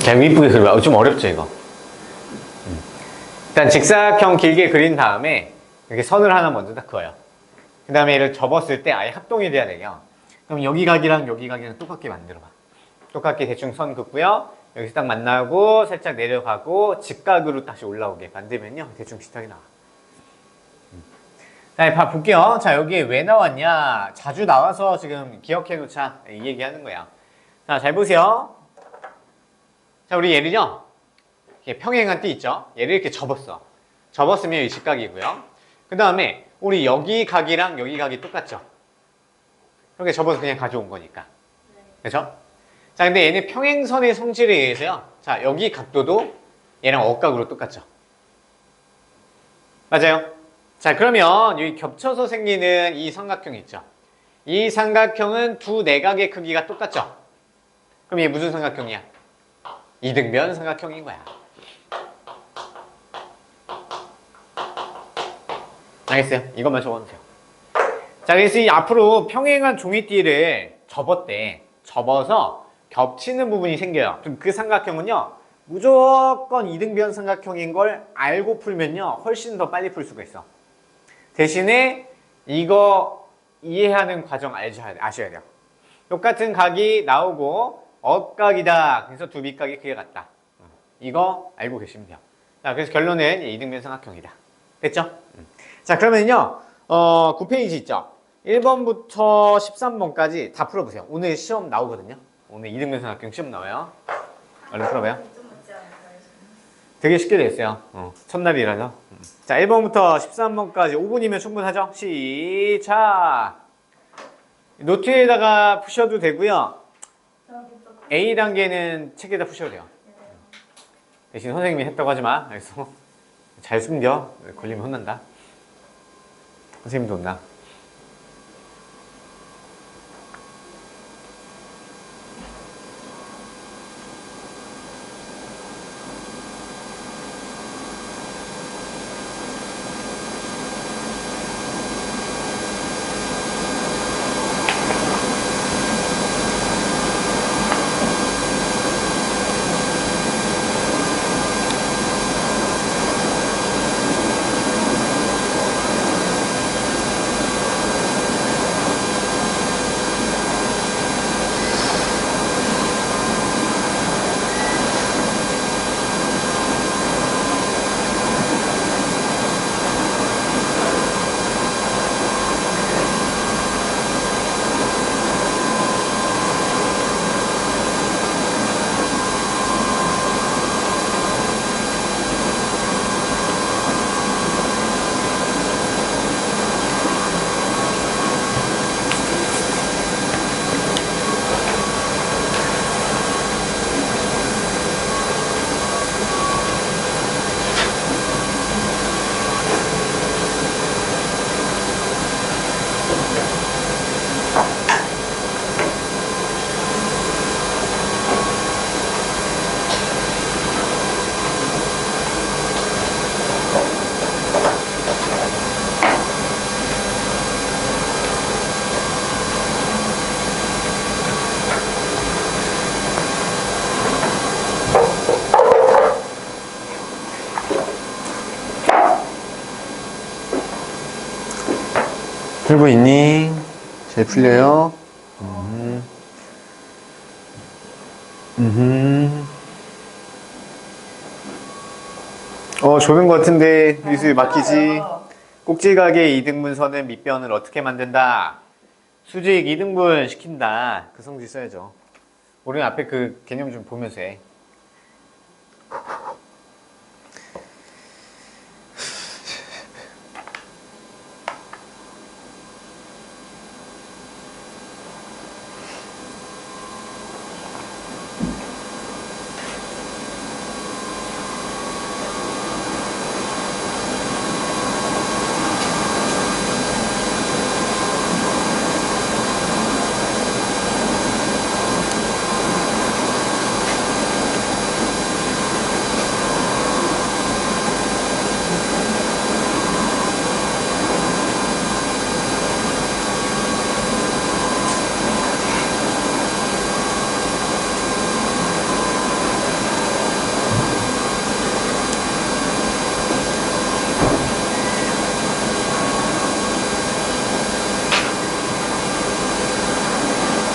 자, 이쁘게 그려봐. 좀 어렵죠, 이거? 일단 직사각형 길게 그린 다음에 이렇게 선을 하나 먼저 딱 그어요. 그 다음에 얘를 접었을 때 아예 합동이 돼야 돼요. 그럼 여기 각이랑 여기 각이랑 똑같게 만들어봐. 똑같게 대충 선 긋고요. 여기서 딱 만나고 살짝 내려가고 직각으로 다시 올라오게 만들면요. 대충 비슷하게 나와. 자, 볼게요. 자, 여기 왜 나왔냐. 자주 나와서 지금 기억해 놓자. 이 얘기하는 거야. 자, 잘 보세요. 자, 우리 얘를요. 평행한 띠 있죠? 얘를 이렇게 접었어. 접었으면 이 직각이고요. 그 다음에 우리 여기 각이랑 여기 각이 똑같죠? 이렇게 접어서 그냥 가져온 거니까. 그렇죠? 자, 근데 얘는 평행선의 성질에 의해서요. 자, 여기 각도도 얘랑 억각으로 똑같죠? 맞아요? 자, 그러면 여기 겹쳐서 생기는 이 삼각형 있죠? 이 삼각형은 두 내각의 크기가 똑같죠? 그럼 얘 무슨 삼각형이야? 이등변 삼각형인 거야. 알겠어요? 이것만 적어놓으세요. 자, 그래서 이 앞으로 평행한 종이띠를 접었대. 접어서 겹치는 부분이 생겨요. 그럼 그 삼각형은요, 무조건 이등변 삼각형인 걸 알고 풀면요, 훨씬 더 빨리 풀 수가 있어. 대신에 이거 이해하는 과정 아셔야 돼요. 똑같은 각이 나오고 억각이다. 그래서 두 밑각이 크게 같다. 이거 알고 계시면 돼요. 자, 그래서 결론은 이등변 삼각형이다. 됐죠? 자, 그러면요, 9페이지 있죠? 1번부터 13번까지 다 풀어보세요. 오늘 시험 나오거든요. 오늘 이등변선학교 시험 나와요. 얼른 풀어봐요.
좀 묻지 않을까요?
되게 쉽게 돼 있어요. 첫날이라서. 자, 1번부터 13번까지 5분이면 충분하죠? 시작! 노트에다가 푸셔도 되고요. A단계는 책에다 푸셔도 돼요. 대신 선생님이 했다고 하지 마. 그래서 잘 숨겨. 걸리면 혼난다. 선생님도 혼나. 풀고 있니? 잘 풀려요? 조는 것 같은데 미술 맡기지. 꼭지각의 이등분선은 밑변을 어떻게 만든다? 수직 이등분 시킨다. 그 성질 써야죠. 우리는 앞에 그 개념 좀 보면서 해.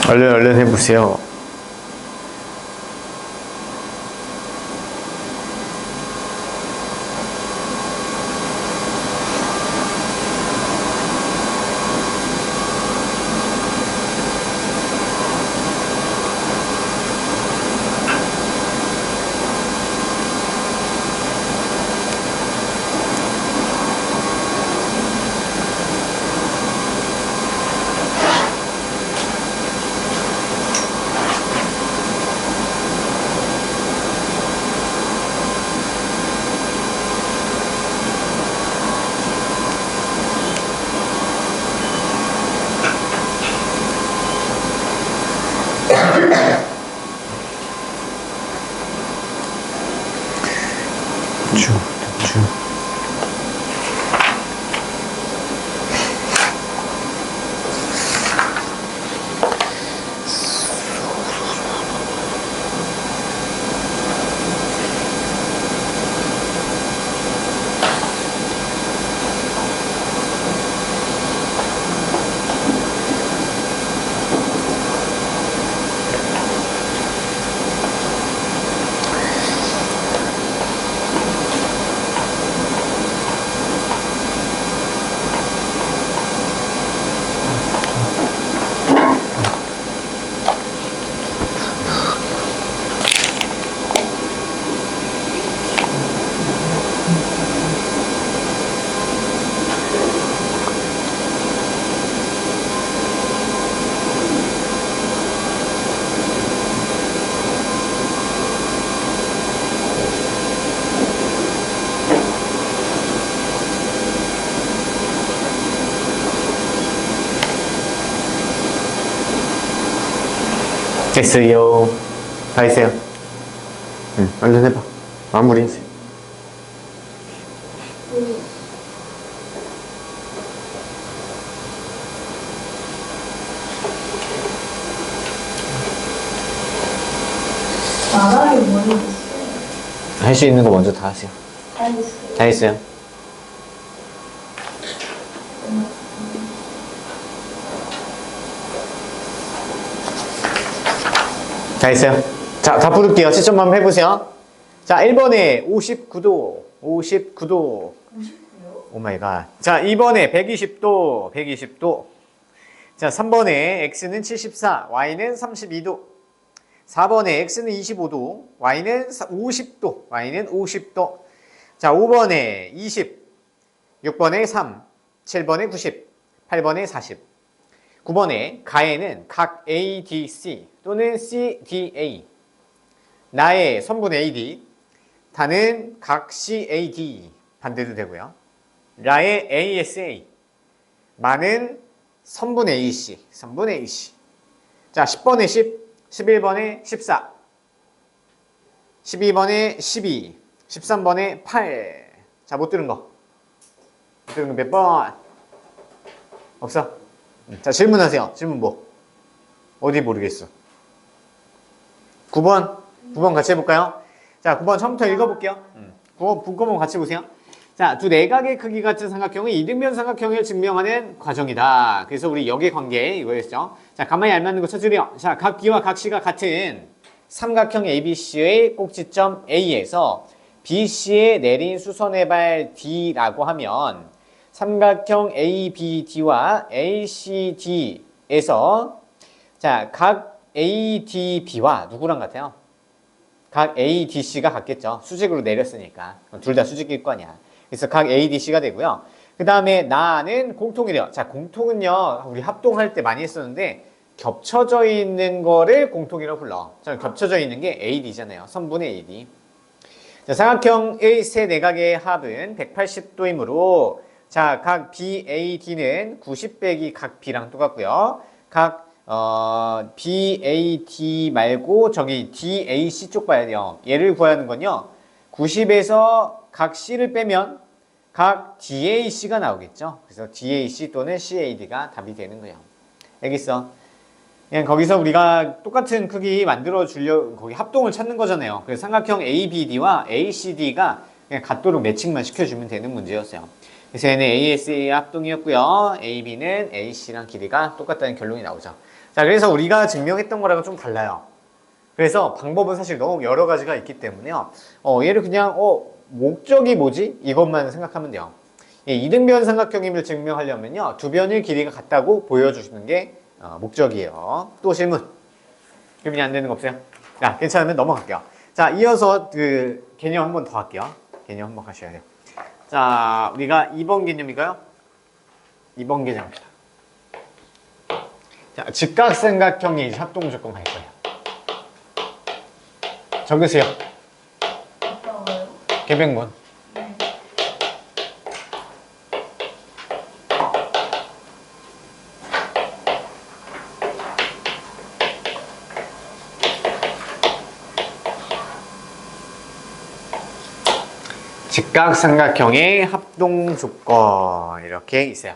얼른 해보세요. 됐어요. 다 했어요. 얼른 해봐. 마무리 해주세요.
나가기 모르겠어요.
할 수 있는 거 먼저 다 하세요.
알겠어요.
다 했어요. 다 했어요. 자, 다 부를게요. 시점 한번 해보세요. 자, 1번에 59도, 59도.
90분요?
오 마이 갓. 자, 2번에 120도, 120도. 자, 3번에 x는 74, y는 32도. 4번에 x는 25도, y는 50도, y는 50도. 자, 5번에 20, 6번에 3, 7번에 90, 8번에 40. 9번에 가에는 각 ADC 또는 CDA, 나의 선분 AD, 다는 각 CAD, 반대도 되고요. 라의 ASA, 마는 선분 AC, 선분 AC. 자, 10번에 10, 11번에 14, 12번에 12, 13번에 8. 자, 못 들은 거. 못 들은 거 몇 번? 없어? 자, 질문하세요. 질문 뭐? 어디 모르겠어? 9번? 9번 같이 해볼까요? 자, 9번 처음부터 읽어볼게요. 9번 같이 보세요. 자, 두 내각의 크기 같은 삼각형의 이등변 삼각형을 증명하는 과정이다. 그래서 우리 역의 관계 이거였죠. 자, 가만히 알맞는 거 찾으래요. 자, 각 B와 각 C가 같은 삼각형 ABC의 꼭지점 A에서 BC에 내린 수선의 발 D라고 하면 삼각형 ABD와 ACD에서 자, 각 ADB와 누구랑 같아요? 각 ADC가 같겠죠. 수직으로 내렸으니까. 둘 다 수직일 거 아니야. 그래서 각 ADC가 되고요. 그 다음에 나는 공통이래요. 자, 공통은요, 우리 합동할 때 많이 했었는데 겹쳐져 있는 거를 공통이라고 불러. 자, 겹쳐져 있는 게 AD잖아요. 선분의 AD. 자, 삼각형의 세 내각의 합은 180도이므로 자, 각 BAD는 90 빼기 각 B랑 똑같고요. 각 BAD 말고 저기 DAC 쪽 봐야 돼요. 얘를 구하는 건요. 90에서 각 C를 빼면 각 DAC가 나오겠죠. 그래서 DAC 또는 CAD가 답이 되는 거예요. 알겠어? 그냥 거기서 우리가 똑같은 크기 만들어 주려 거기 합동을 찾는 거잖아요. 그래서 삼각형 ABD와 ACD가 그냥 같도록 매칭만 시켜주면 되는 문제였어요. 그래서 얘는 ASA의 합동이었고요. AB는 AC랑 길이가 똑같다는 결론이 나오죠. 자, 그래서 우리가 증명했던 거랑은 좀 달라요. 그래서 방법은 사실 너무 여러 가지가 있기 때문에요. 얘를 그냥 목적이 뭐지? 이것만 생각하면 돼요. 이등변 삼각형임을 증명하려면요. 두 변의 길이가 같다고 보여주시는 게 목적이에요. 또 질문? 질문이 안 되는 거 없어요? 자, 괜찮으면 넘어갈게요. 자, 이어서 그 개념 한 번 더 할게요. 개념 한번 가셔야 돼요. 자, 우리가 2번 개념인가요? 2번 개념입니다. 자, 직각삼각형의 합동 조건 할 거예요. 적으세요.
어떤
개백문. 직각삼각형의 합동 조건 이렇게 있어요.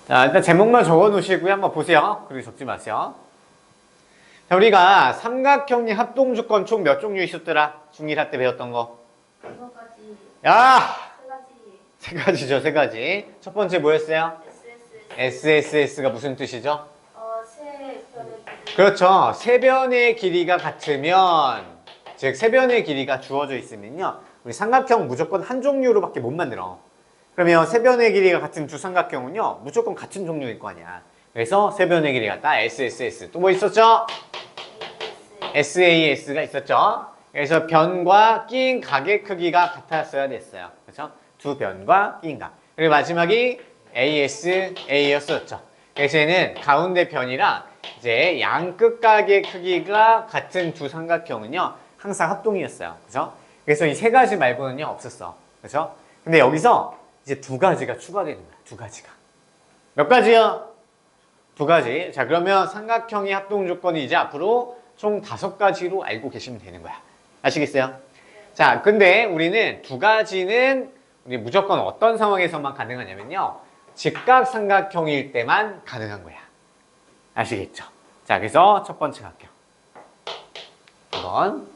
자, 일단 제목만 적어 놓으시고요. 한번 보세요. 그리고 적지 마세요. 자, 우리가 삼각형의 합동 조건 총 몇 종류 있었더라? 중1화 때 배웠던 거.
이거까지
야!
세 가지
세 가지죠, 세 가지. 첫 번째 뭐였어요?
SSS
SSS가 무슨 뜻이죠?
세 변의 길이
그렇죠. 세 변의 길이가 같으면, 즉, 세 변의 길이가 주어져 있으면요. 우리 삼각형 무조건 한 종류로밖에 못 만들어. 그러면 세 변의 길이가 같은 두 삼각형은요, 무조건 같은 종류일 거 아니야. 그래서 세 변의 길이 같다. SSS. 또 뭐 있었죠? SAS가 있었죠. 그래서 변과 끼인 각의 크기가 같았어야 됐어요. 그렇죠? 두 변과 끼인 각. 그리고 마지막이 ASA였었죠. 그래서 얘는 가운데 변이랑 이제 양 끝각의 크기가 같은 두 삼각형은요, 항상 합동이었어요. 그렇죠? 그래서 이 세 가지 말고는요, 없었어. 그렇죠? 근데 여기서 이제 두 가지가 추가되는 거야. 두 가지가. 몇 가지요? 두 가지. 자, 그러면 삼각형의 합동 조건이 이제 앞으로 총 5가지로 알고 계시면 되는 거야. 아시겠어요? 자, 근데 우리는 두 가지는 우리 무조건 어떤 상황에서만 가능하냐면요. 직각삼각형일 때만 가능한 거야. 아시겠죠? 자, 그래서 첫 번째 갈게요. 1번.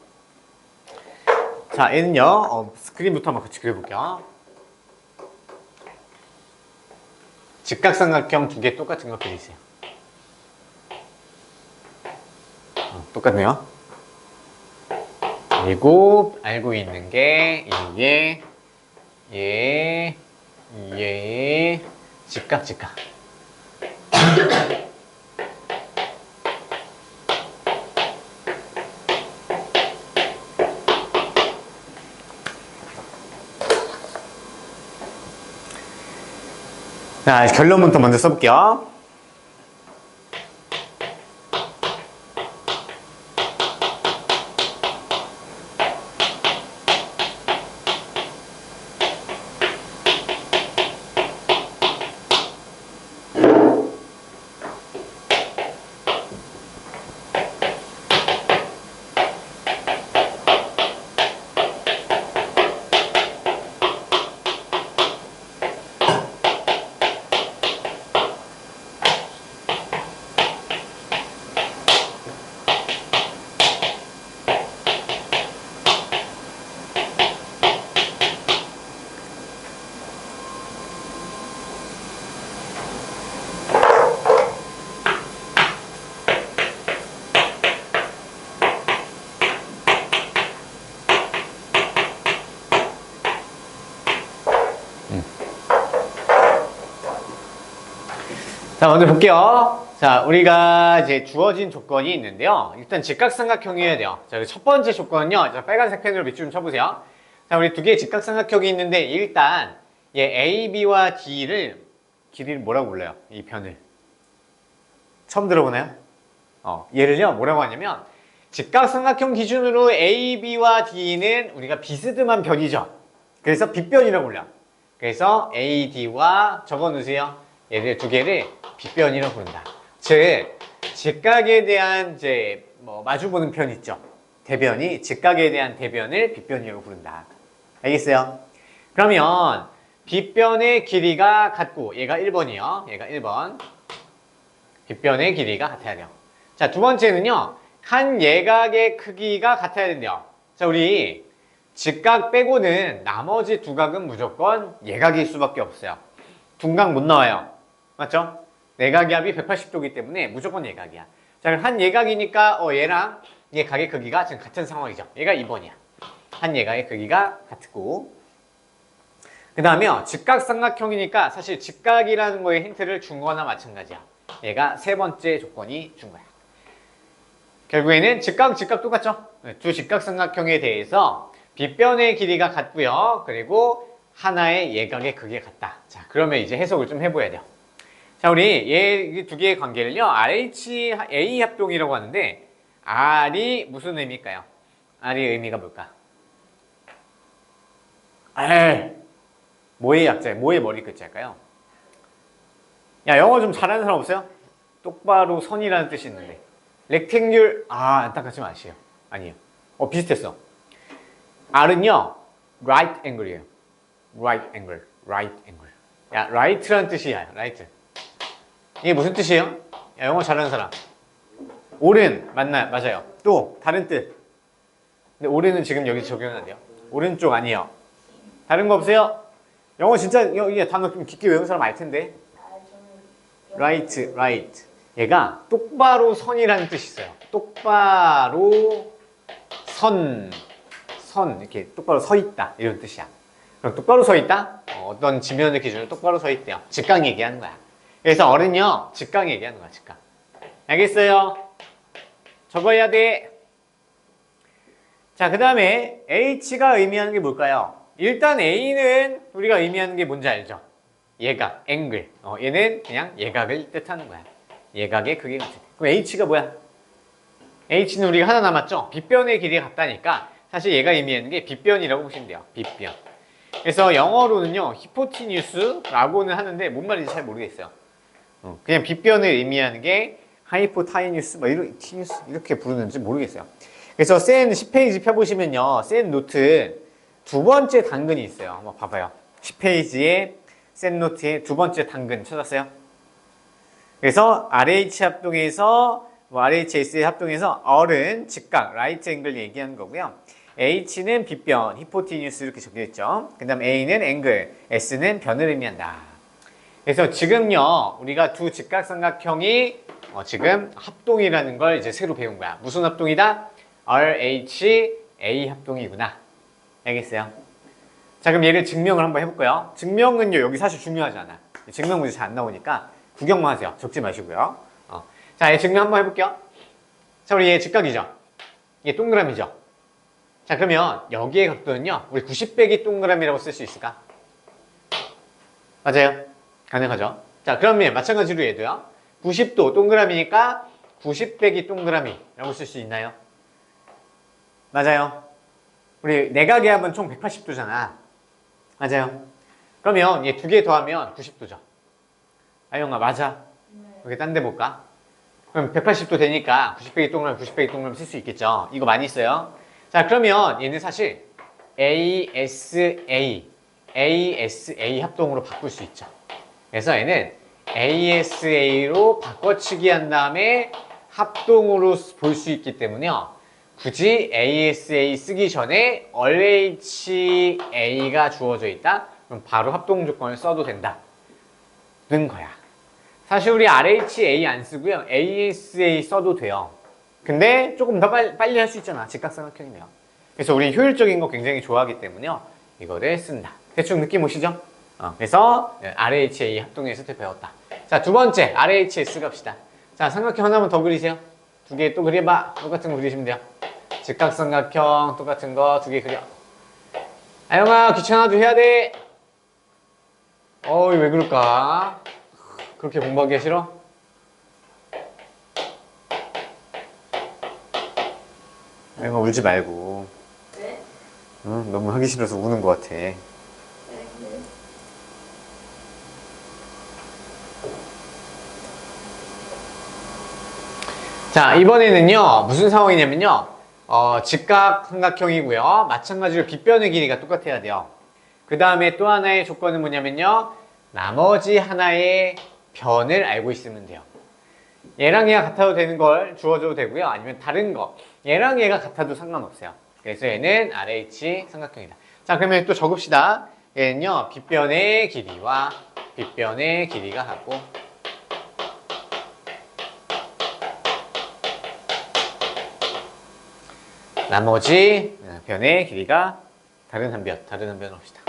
자, 얘는요. 스크린부터 한번 같이 그려볼게요. 직각삼각형 두 개 똑같은 거 그리세요. 똑같네요. 그리고 알고 있는 게 얘, 직각. 자, 결론부터 먼저 써볼게요. 자, 먼저 볼게요. 자, 우리가 이제 주어진 조건이 있는데요. 일단 직각삼각형이어야 돼요. 자, 첫 번째 조건은요. 자, 빨간색 펜으로 밑줄 좀 쳐보세요. 자, 우리 두 개의 직각삼각형이 있는데 일단 얘 A, B와 D를 길이를 뭐라고 불러요? 이 편을. 처음 들어보나요? 얘를요. 뭐라고 하냐면 직각삼각형 기준으로 A, B와 D는 우리가 비스듬한 변이죠. 그래서 빗변이라고 불러요. 그래서 A, D와 적어놓으세요. 얘를 두 개를 빗변이라고 부른다. 즉, 직각에 대한 이제 마주보는 편 있죠. 대변이 직각에 대한 대변을 빗변이라고 부른다. 알겠어요? 그러면 빗변의 길이가 같고 얘가 1번이요. 얘가 1번. 빗변의 길이가 같아야 돼요. 자, 두 번째는요. 한 예각의 크기가 같아야 된대요. 자, 우리 직각 빼고는 나머지 두 각은 무조건 예각일 수밖에 없어요. 둔각 못 나와요. 맞죠? 내각의 합이 180도이기 때문에 무조건 예각이야. 자, 그럼 한 예각이니까 얘랑 얘 각의 크기가 지금 같은 상황이죠. 얘가 2번이야. 한 예각의 크기가 같고. 그 다음에 직각삼각형이니까 사실 직각이라는 거에 힌트를 준 거나 마찬가지야. 얘가 세 번째 조건이 준 거야. 결국에는 직각 똑같죠? 두 직각삼각형에 대해서 빗변의 길이가 같고요. 그리고 하나의 예각의 크기가 같다. 자, 그러면 이제 해석을 좀 해봐야 돼요. 자, 우리 얘 두 개의 관계를요. RH-A 합동이라고 하는데 R이 무슨 의미일까요? R의 의미가 뭘까? 뭐의 약자예요? 뭐의 머리 끝자일까요? 야, 영어 좀 잘하는 사람 없어요? 똑바로 선이라는 뜻이 있는데 렉탱귤, 안타깝지 마세요. 아니에요. 비슷했어. R은요 right angle이에요. right angle. 야, right라는 뜻이야. right. 이게 무슨 뜻이에요? 야, 영어 잘하는 사람. 오른 맞아요. 또 다른 뜻. 근데 오른은 지금 여기 적용은 안 돼요. 오른쪽 아니에요. 다른 거 없어요? 영어 진짜 이게 단어 좀 깊게 외운 사람 알 텐데. right. 얘가 똑바로 선이라는 뜻이 있어요. 똑바로 선 이렇게 똑바로 서 있다 이런 뜻이야. 그럼 똑바로 서 있다? 어떤 지면을 기준으로 똑바로 서 있대요. 직각 얘기하는 거야. 그래서 어른요 직각 얘기하는 거야. 직각. 알겠어요? 적어야 돼. 자, 그 다음에 H가 의미하는 게 뭘까요? 일단 A는 우리가 의미하는 게 뭔지 알죠? 예각, 앵글. 얘는 그냥 예각을 뜻하는 거야. 예각의 크기 같은. 그럼 H가 뭐야? H는 우리가 하나 남았죠? 빗변의 길이가 같다니까 사실 얘가 의미하는 게 빗변이라고 보시면 돼요. 빗변. 그래서 영어로는요 히포티뉴스라고는 하는데 뭔 말인지 잘 모르겠어요. 그냥 빗변을 의미하는 게 하이포타이뉴스 뭐 이런 티뉴스 이렇게 부르는지 모르겠어요. 그래서 센 10페이지 펴보시면요, 센 노트 두 번째 당근이 있어요. 한번 봐봐요. 10페이지에 센 노트의 두 번째 당근 찾았어요? 그래서 RH 합동에서 RHS의 합동에서 R은 직각, 라이트 앵글 얘기하는 거고요. H는 빗변, 히포티뉴스 이렇게 적혀 있죠. 그 다음 A는 앵글, S는 변을 의미한다. 그래서 지금요, 우리가 두 직각삼각형이 지금 합동이라는 걸 이제 새로 배운 거야. 무슨 합동이다? RHA 합동이구나. 알겠어요? 자, 그럼 얘를 증명을 한번 해볼까요? 증명은요, 여기 사실 중요하지 않아. 증명 문제 잘 안 나오니까 구경만 하세요. 적지 마시고요. 자, 얘 증명 한번 해볼게요. 자, 우리 얘 직각이죠? 이게 동그라미죠? 자, 그러면 여기의 각도는요, 우리 90 빼기 동그라미라고 쓸 수 있을까? 맞아요? 가능하죠? 자, 그러면 마찬가지로 얘도요. 90도 동그라미니까 90 빼기 동그라미라고 쓸 수 있나요? 맞아요. 우리 내각의 합은 총 180도잖아. 맞아요. 그러면 얘 두 개 더하면 90도죠. 아영아, 맞아. 여기 딴 데 볼까? 그럼 180도 되니까 90 빼기 동그라미, 90 빼기 동그라미 쓸 수 있겠죠? 이거 많이 써요. 자, 그러면 얘는 사실 ASA, ASA 합동으로 바꿀 수 있죠. 그래서 얘는 ASA로 바꿔치기 한 다음에 합동으로 볼 수 있기 때문에요. 굳이 ASA 쓰기 전에 RHA가 주어져 있다? 그럼 바로 합동 조건을 써도 된다. 는 거야. 사실 우리 RHA 안 쓰고요. ASA 써도 돼요. 근데 조금 더 빨리 할 수 있잖아. 직각삼각형이네요. 그래서 우리 효율적인 거 굉장히 좋아하기 때문에요. 이거를 쓴다. 대충 느낌 오시죠? 그래서 RHA 합동에서 배웠다. 자, 두 번째 RHS 갑시다. 자, 삼각형 하나만 더 그리세요. 두 개 또 그려봐. 똑같은 거 그리시면 돼요. 직각삼각형 똑같은 거 두 개 그려. 아영아, 귀찮아도 해야 돼. 왜 그럴까? 그렇게 공부하기가 싫어? 아영아, 울지 말고.
네?
응, 너무 하기 싫어서 우는 것 같아.
네.
자, 이번에는요, 무슨 상황이냐면요, 직각삼각형이고요. 마찬가지로 빗변의 길이가 똑같아야 돼요. 그 다음에 또 하나의 조건은 뭐냐면요, 나머지 하나의 변을 알고 있으면 돼요. 얘랑 얘가 같아도 되는 걸 주어줘도 되고요. 아니면 다른 거. 얘랑 얘가 같아도 상관없어요. 그래서 얘는 RH 삼각형이다. 자, 그러면 또 적읍시다. 얘는요, 빗변의 길이와 빗변의 길이가 같고, 나머지 변의 길이가 다른 한 변 합시다.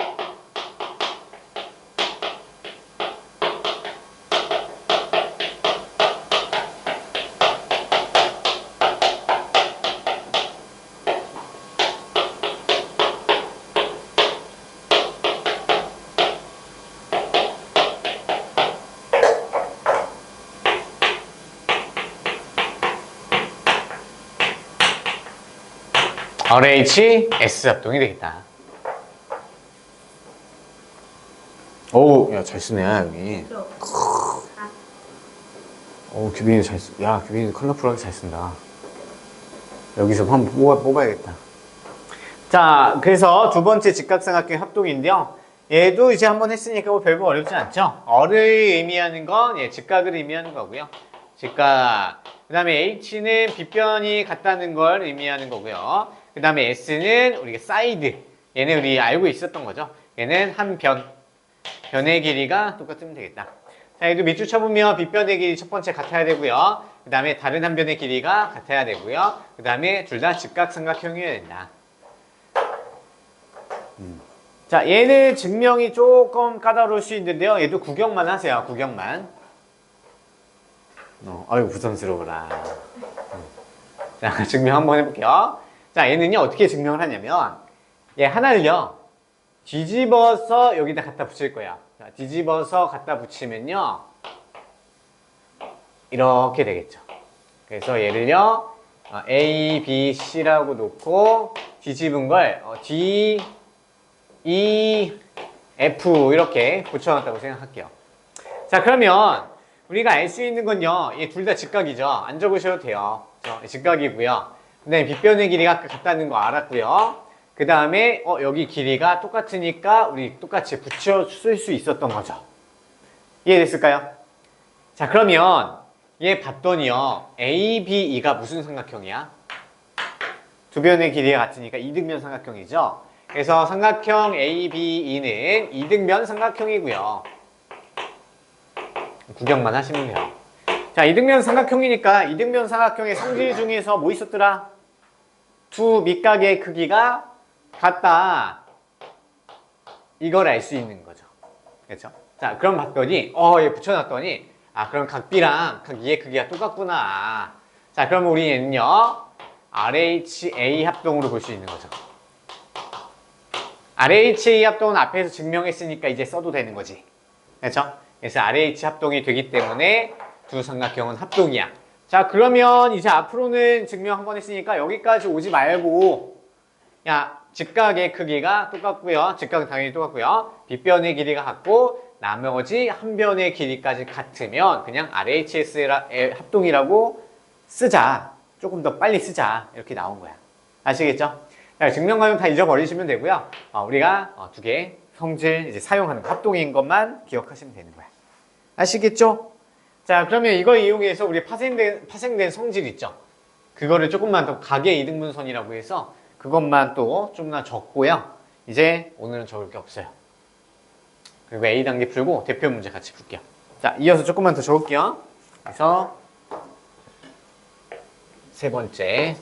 RHS 합동이 되겠다. 오우, 야, 잘 쓰네, 여기. 규빈이 잘 쓰, 야, 규빈이 컬러풀하게 잘 쓴다. 여기서 한번 뽑아야겠다. 자, 그래서 두 번째 직각삼각형 합동인데요. 얘도 이제 한번 했으니까 뭐 별거 어렵지 않죠? 어를 의미하는 건 직각을 의미하는 거고요. 직각. 그 다음에 H는 빗변이 같다는 걸 의미하는 거고요. 그 다음에 S는 우리가 사이드. 얘는 우리 알고 있었던 거죠. 얘는 한 변. 변의 길이가 똑같으면 되겠다. 자, 얘도 밑줄 쳐보면 빗변의 길이 첫 번째 같아야 되고요. 그 다음에 다른 한 변의 길이가 같아야 되고요. 그 다음에 둘 다 직각삼각형이어야 된다. 자, 얘는 증명이 조금 까다로울 수 있는데요. 얘도 구경만 하세요. 구경만. 아이고, 부담스러워라. 자, 증명 한번 해볼게요. 자, 얘는요, 어떻게 증명을 하냐면, 얘 하나를요, 뒤집어서 여기다 갖다 붙일 거야. 자, 뒤집어서 갖다 붙이면요, 이렇게 되겠죠. 그래서 얘를요, A, B, C라고 놓고, 뒤집은 걸 D, E, F 이렇게 붙여놨다고 생각할게요. 자, 그러면 우리가 알 수 있는 건요, 얘 둘 다 직각이죠. 안 적으셔도 돼요. 그렇죠? 직각이고요. 근데 빗변의 길이가 같다는 거 알았고요. 그 다음에 여기 길이가 똑같으니까 우리 똑같이 붙여 쓸 수 있었던 거죠. 이해됐을까요? 자, 그러면 얘 봤더니요, ABE가 무슨 삼각형이야? 두 변의 길이가 같으니까 이등변 삼각형이죠. 그래서 삼각형 ABE는 이등변 삼각형이고요. 구경만 하시면 돼요. 자, 이등변 삼각형이니까 이등변 삼각형의 성질 중에서 뭐 있었더라? 두 밑각의 크기가 같다. 이걸 알 수 있는 거죠. 그렇죠? 자, 그럼 봤더니 얘 붙여놨더니 그럼 각 B랑 각 E의 크기가 똑같구나. 자, 그럼 우리 얘는요, RHA 합동으로 볼 수 있는 거죠. RHA 합동은 앞에서 증명했으니까 이제 써도 되는 거지. 그렇죠? 그래서 RH 합동이 되기 때문에 두 삼각형은 합동이야. 자, 그러면 이제 앞으로는 증명 한번 했으니까 여기까지 오지 말고, 야, 직각의 크기가 똑같고요. 직각은 당연히 똑같고요. 빗변의 길이가 같고 나머지 한 변의 길이까지 같으면 그냥 RHS의 합동이라고 쓰자. 조금 더 빨리 쓰자. 이렇게 나온 거야. 아시겠죠? 자, 증명 과정 다 잊어버리시면 되고요. 우리가 두 개 성질 이제 사용하는 합동인 것만 기억하시면 되는 거야. 아시겠죠? 자, 그러면 이걸 이용해서 우리 파생된 성질 있죠? 그거를 조금만 더 각의 이등분선이라고 해서 그것만 또 좀 더 적고요. 이제 오늘은 적을 게 없어요. 그리고 A 단계 풀고 대표 문제 같이 풀게요. 자, 이어서 조금만 더 적을게요. 그래서 세 번째.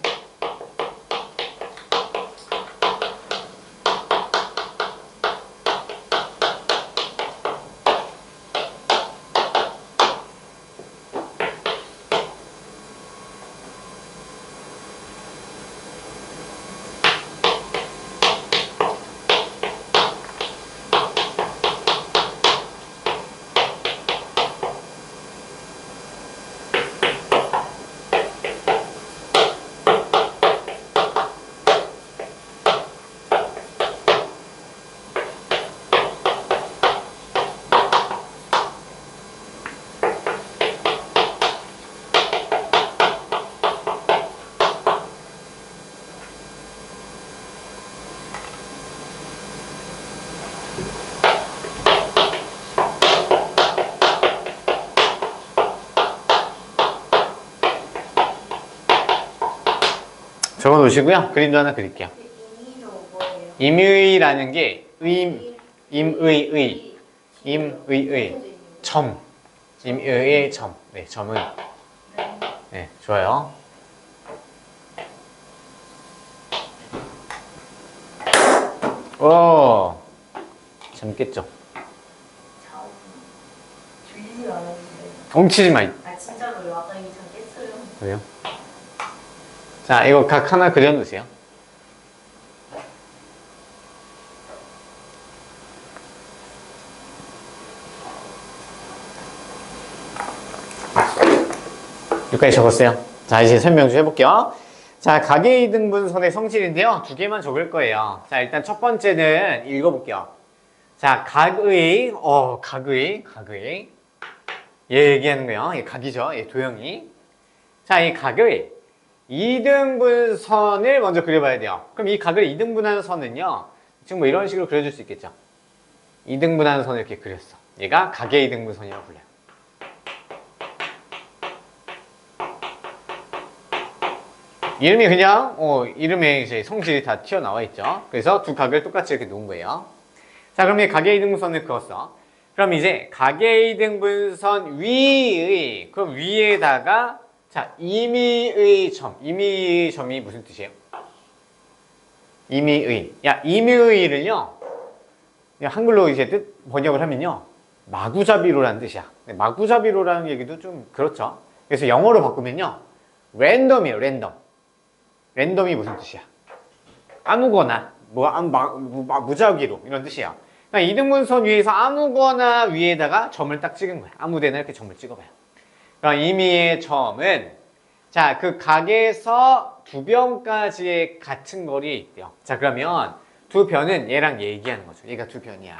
적어 놓으시고요. 그림도 하나 그릴게요.
임의로 뭐예요?
임의라는 게 임의의 점. 임의의 점. 네, 점은. 네, 좋아요. 오, 재밌겠죠?
들리지 않았는데.
엉치지 마.
진짜로요? 아까 이미 잠 깼어요.
왜요? 자, 이거 각 하나 그려놓으세요. 여기까지 적었어요. 자, 이제 설명 좀 해볼게요. 자, 각의 이등분선의 성질인데요. 두 개만 적을 거예요. 자, 일단 첫 번째는 읽어볼게요. 자, 각의. 얘 얘기하는 거예요. 얘 각이죠. 얘 도형이. 자, 이 각의 이등분선을 먼저 그려봐야 돼요. 그럼 이 각을 이등분하는 선은요, 지금 뭐 이런 식으로 그려줄 수 있겠죠. 이등분하는 선을 이렇게 그렸어. 얘가 각의 이등분선이라고 불려요. 이름이 그냥 이름에 이제 성질이 다 튀어나와 있죠. 그래서 두 각을 똑같이 이렇게 놓은 거예요. 자, 그럼 이 각의 이등분선을 그었어. 그럼 이제 각의 이등분선 위의, 그럼 위에다가 자, 임의의 점이 무슨 뜻이에요? 임의의. 야, 임의의를요, 한글로 이제 뜻 번역을 하면요, 마구잡이로라는 뜻이야. 마구잡이로라는 얘기도 좀 그렇죠. 그래서 영어로 바꾸면요, 랜덤이에요, 랜덤. 랜덤이 무슨 뜻이야? 아무거나, 무작위로, 이런 뜻이야. 그러니까 이등분선 위에서 아무거나 위에다가 점을 딱 찍은 거야. 아무데나 이렇게 점을 찍어봐요. 그럼 임의의 점은, 자, 그 각에서 두 변까지의 같은 거리에 있대요. 자, 그러면 두 변은 얘랑 얘기하는 거죠. 얘가 두 변이야.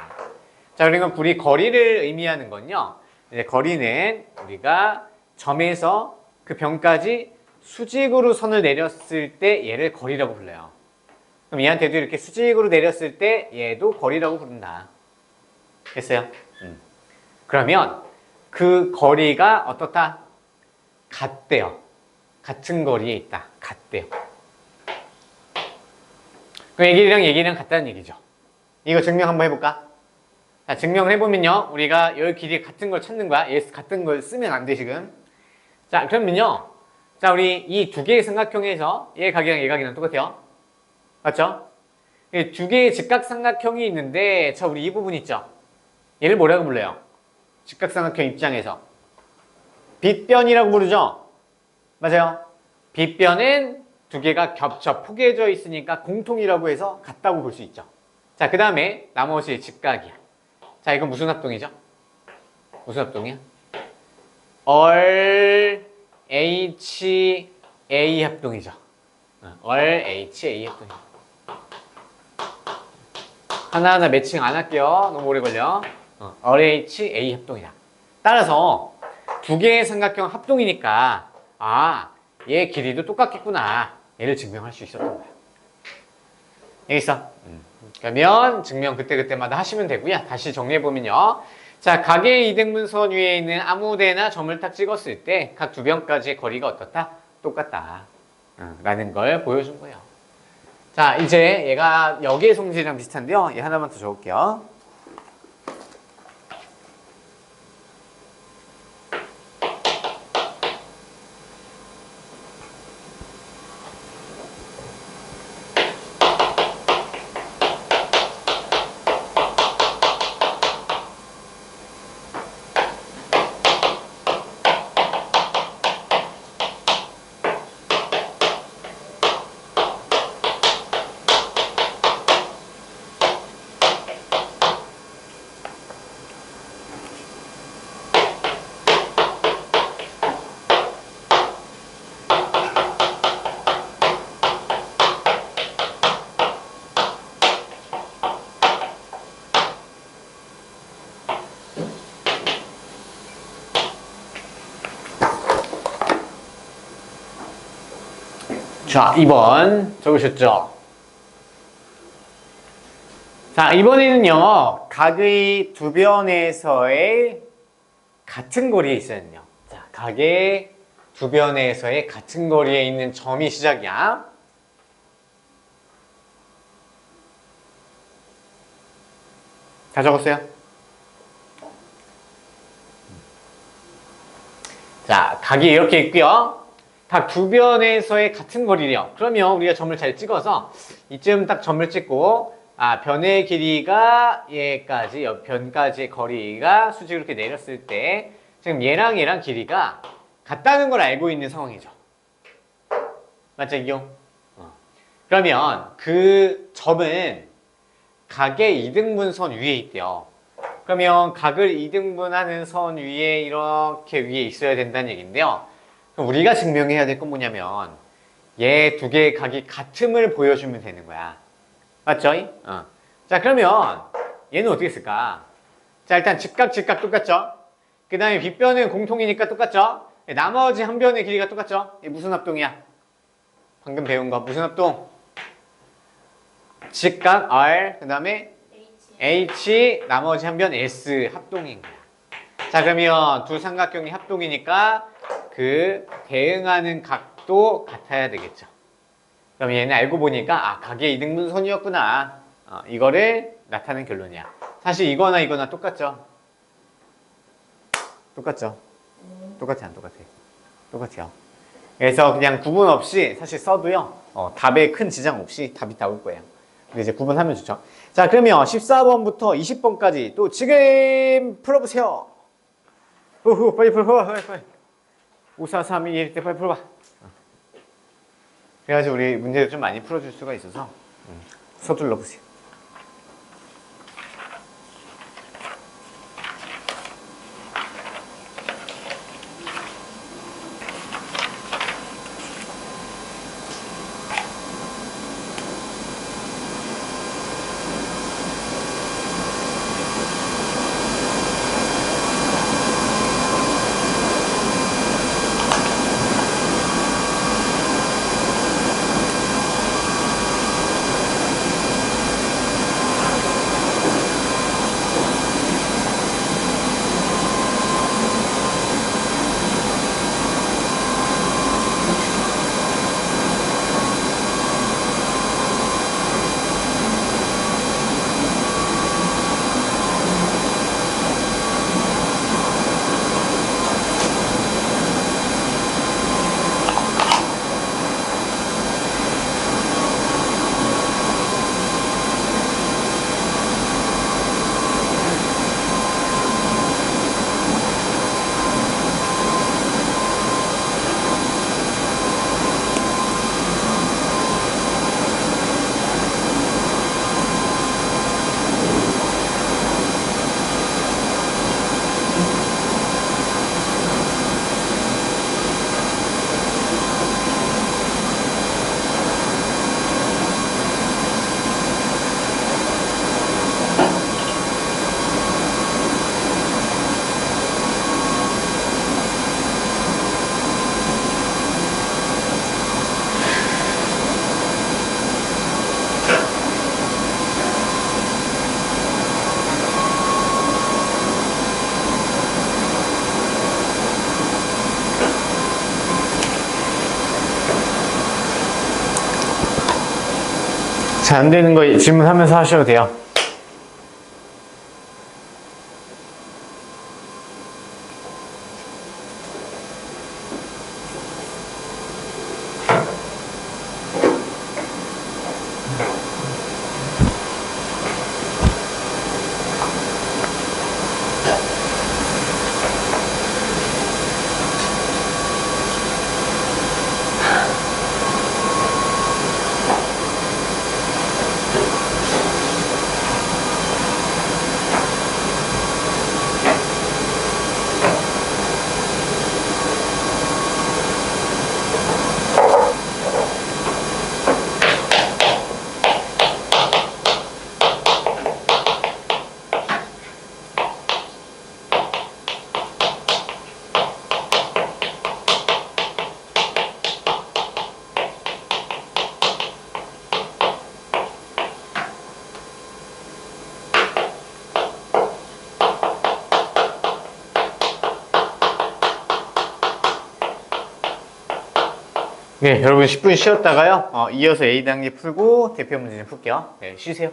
자, 그러니까 우리 거리를 의미하는 건요, 이제 거리는 우리가 점에서 그 변까지 수직으로 선을 내렸을 때 얘를 거리라고 불러요. 그럼 얘한테도 이렇게 수직으로 내렸을 때 얘도 거리라고 부른다. 됐어요? 그러면 그 거리가 어떻다? 같대요. 같은 거리에 있다. 같대요. 그 얘기랑 같다는 얘기죠. 이거 증명 한번 해볼까? 자, 증명을 해보면요. 우리가 여기 길이 같은 걸 찾는 거야. 얘 같은 걸 쓰면 안 돼, 지금. 자, 그러면요. 자, 우리 이 두 개의 삼각형에서 얘 각이랑 얘 각이랑 똑같아요. 맞죠? 두 개의 직각삼각형이 있는데, 자, 우리 이 부분 있죠? 얘를 뭐라고 불러요? 직각삼각형 입장에서. 빗변이라고 부르죠? 맞아요? 빗변은 두 개가 겹쳐 포개져 있으니까 공통이라고 해서 같다고 볼 수 있죠. 자, 그 다음에 나머지 직각이야. 자, 이건 무슨 합동이죠? 무슨 합동이야? 얼 HA 합동이죠. 얼 HA 합동이죠. 하나하나 매칭 안 할게요. 너무 오래 걸려. 얼 HA 합동이다. 따라서 두 개의 삼각형 합동이니까 아, 얘 길이도 똑같겠구나. 얘를 증명할 수 있었던 거야. 알겠어? 그러면 증명 그때그때마다 하시면 되고요. 다시 정리해보면요. 자, 각의 이등분선 위에 있는 아무 데나 점을 딱 찍었을 때 각 두 변까지의 거리가 어떻다? 똑같다. 라는 걸 보여준 거예요. 자, 이제 얘가 역의 성질이랑 비슷한데요. 얘 하나만 더 적을게요. 자, 2번 적으셨죠? 자, 이번에는요, 각의 두 변에서의 같은 거리에 있어야 돼요. 자, 각의 두 변에서의 같은 거리에 있는 점이 시작이야. 다 적었어요? 자, 각이 이렇게 있고요. 각 두 변에서의 같은 거리래요. 그러면 우리가 점을 잘 찍어서 이쯤 딱 점을 찍고 변의 길이가 얘까지, 변까지의 거리가 수직으로 이렇게 내렸을 때 지금 얘랑 얘랑 길이가 같다는 걸 알고 있는 상황이죠. 맞죠, 이경? 그러면 그 점은 각의 이등분선 위에 있대요. 그러면 각을 이등분하는 선 위에 이렇게 위에 있어야 된다는 얘기인데요. 그럼 우리가 증명해야 될 건 뭐냐면 얘 두 개의 각이 같음을 보여주면 되는 거야. 맞죠? 자, 그러면 얘는 어떻게 쓸까? 자, 일단 직각 똑같죠? 그 다음에 빗변은 공통이니까 똑같죠? 나머지 한 변의 길이가 똑같죠? 얘 무슨 합동이야? 방금 배운 거 무슨 합동? 직각 R, 그 다음에 H, 나머지 한 변 S 합동인 거야. 자, 그러면 두 삼각형이 합동이니까 그 대응하는 각도 같아야 되겠죠. 그럼 얘는 알고 보니까 각의 이등분선이었구나. 이거를 나타낸 결론이야. 사실 이거나 똑같죠? 똑같죠? 똑같아, 안 똑같아? 똑같아요. 그래서 그냥 구분 없이 사실 써도요. 답에 큰 지장 없이 답이 나올 거예요. 근데 이제 구분하면 좋죠. 자, 그러면 14번부터 20번까지 또 지금 풀어보세요. 후후, 빨리 풀어. 5, 4, 3, 2, 1 때 빨리 풀어봐. 그래가지고 우리 문제를 좀 많이 풀어줄 수가 있어서 서둘러 보세요. 잘 안 되는 거 질문하면서 하셔도 돼요. 네, 여러분 10분 쉬었다가요. 이어서 A 단계 풀고 대표 문제 좀 풀게요. 네, 쉬세요.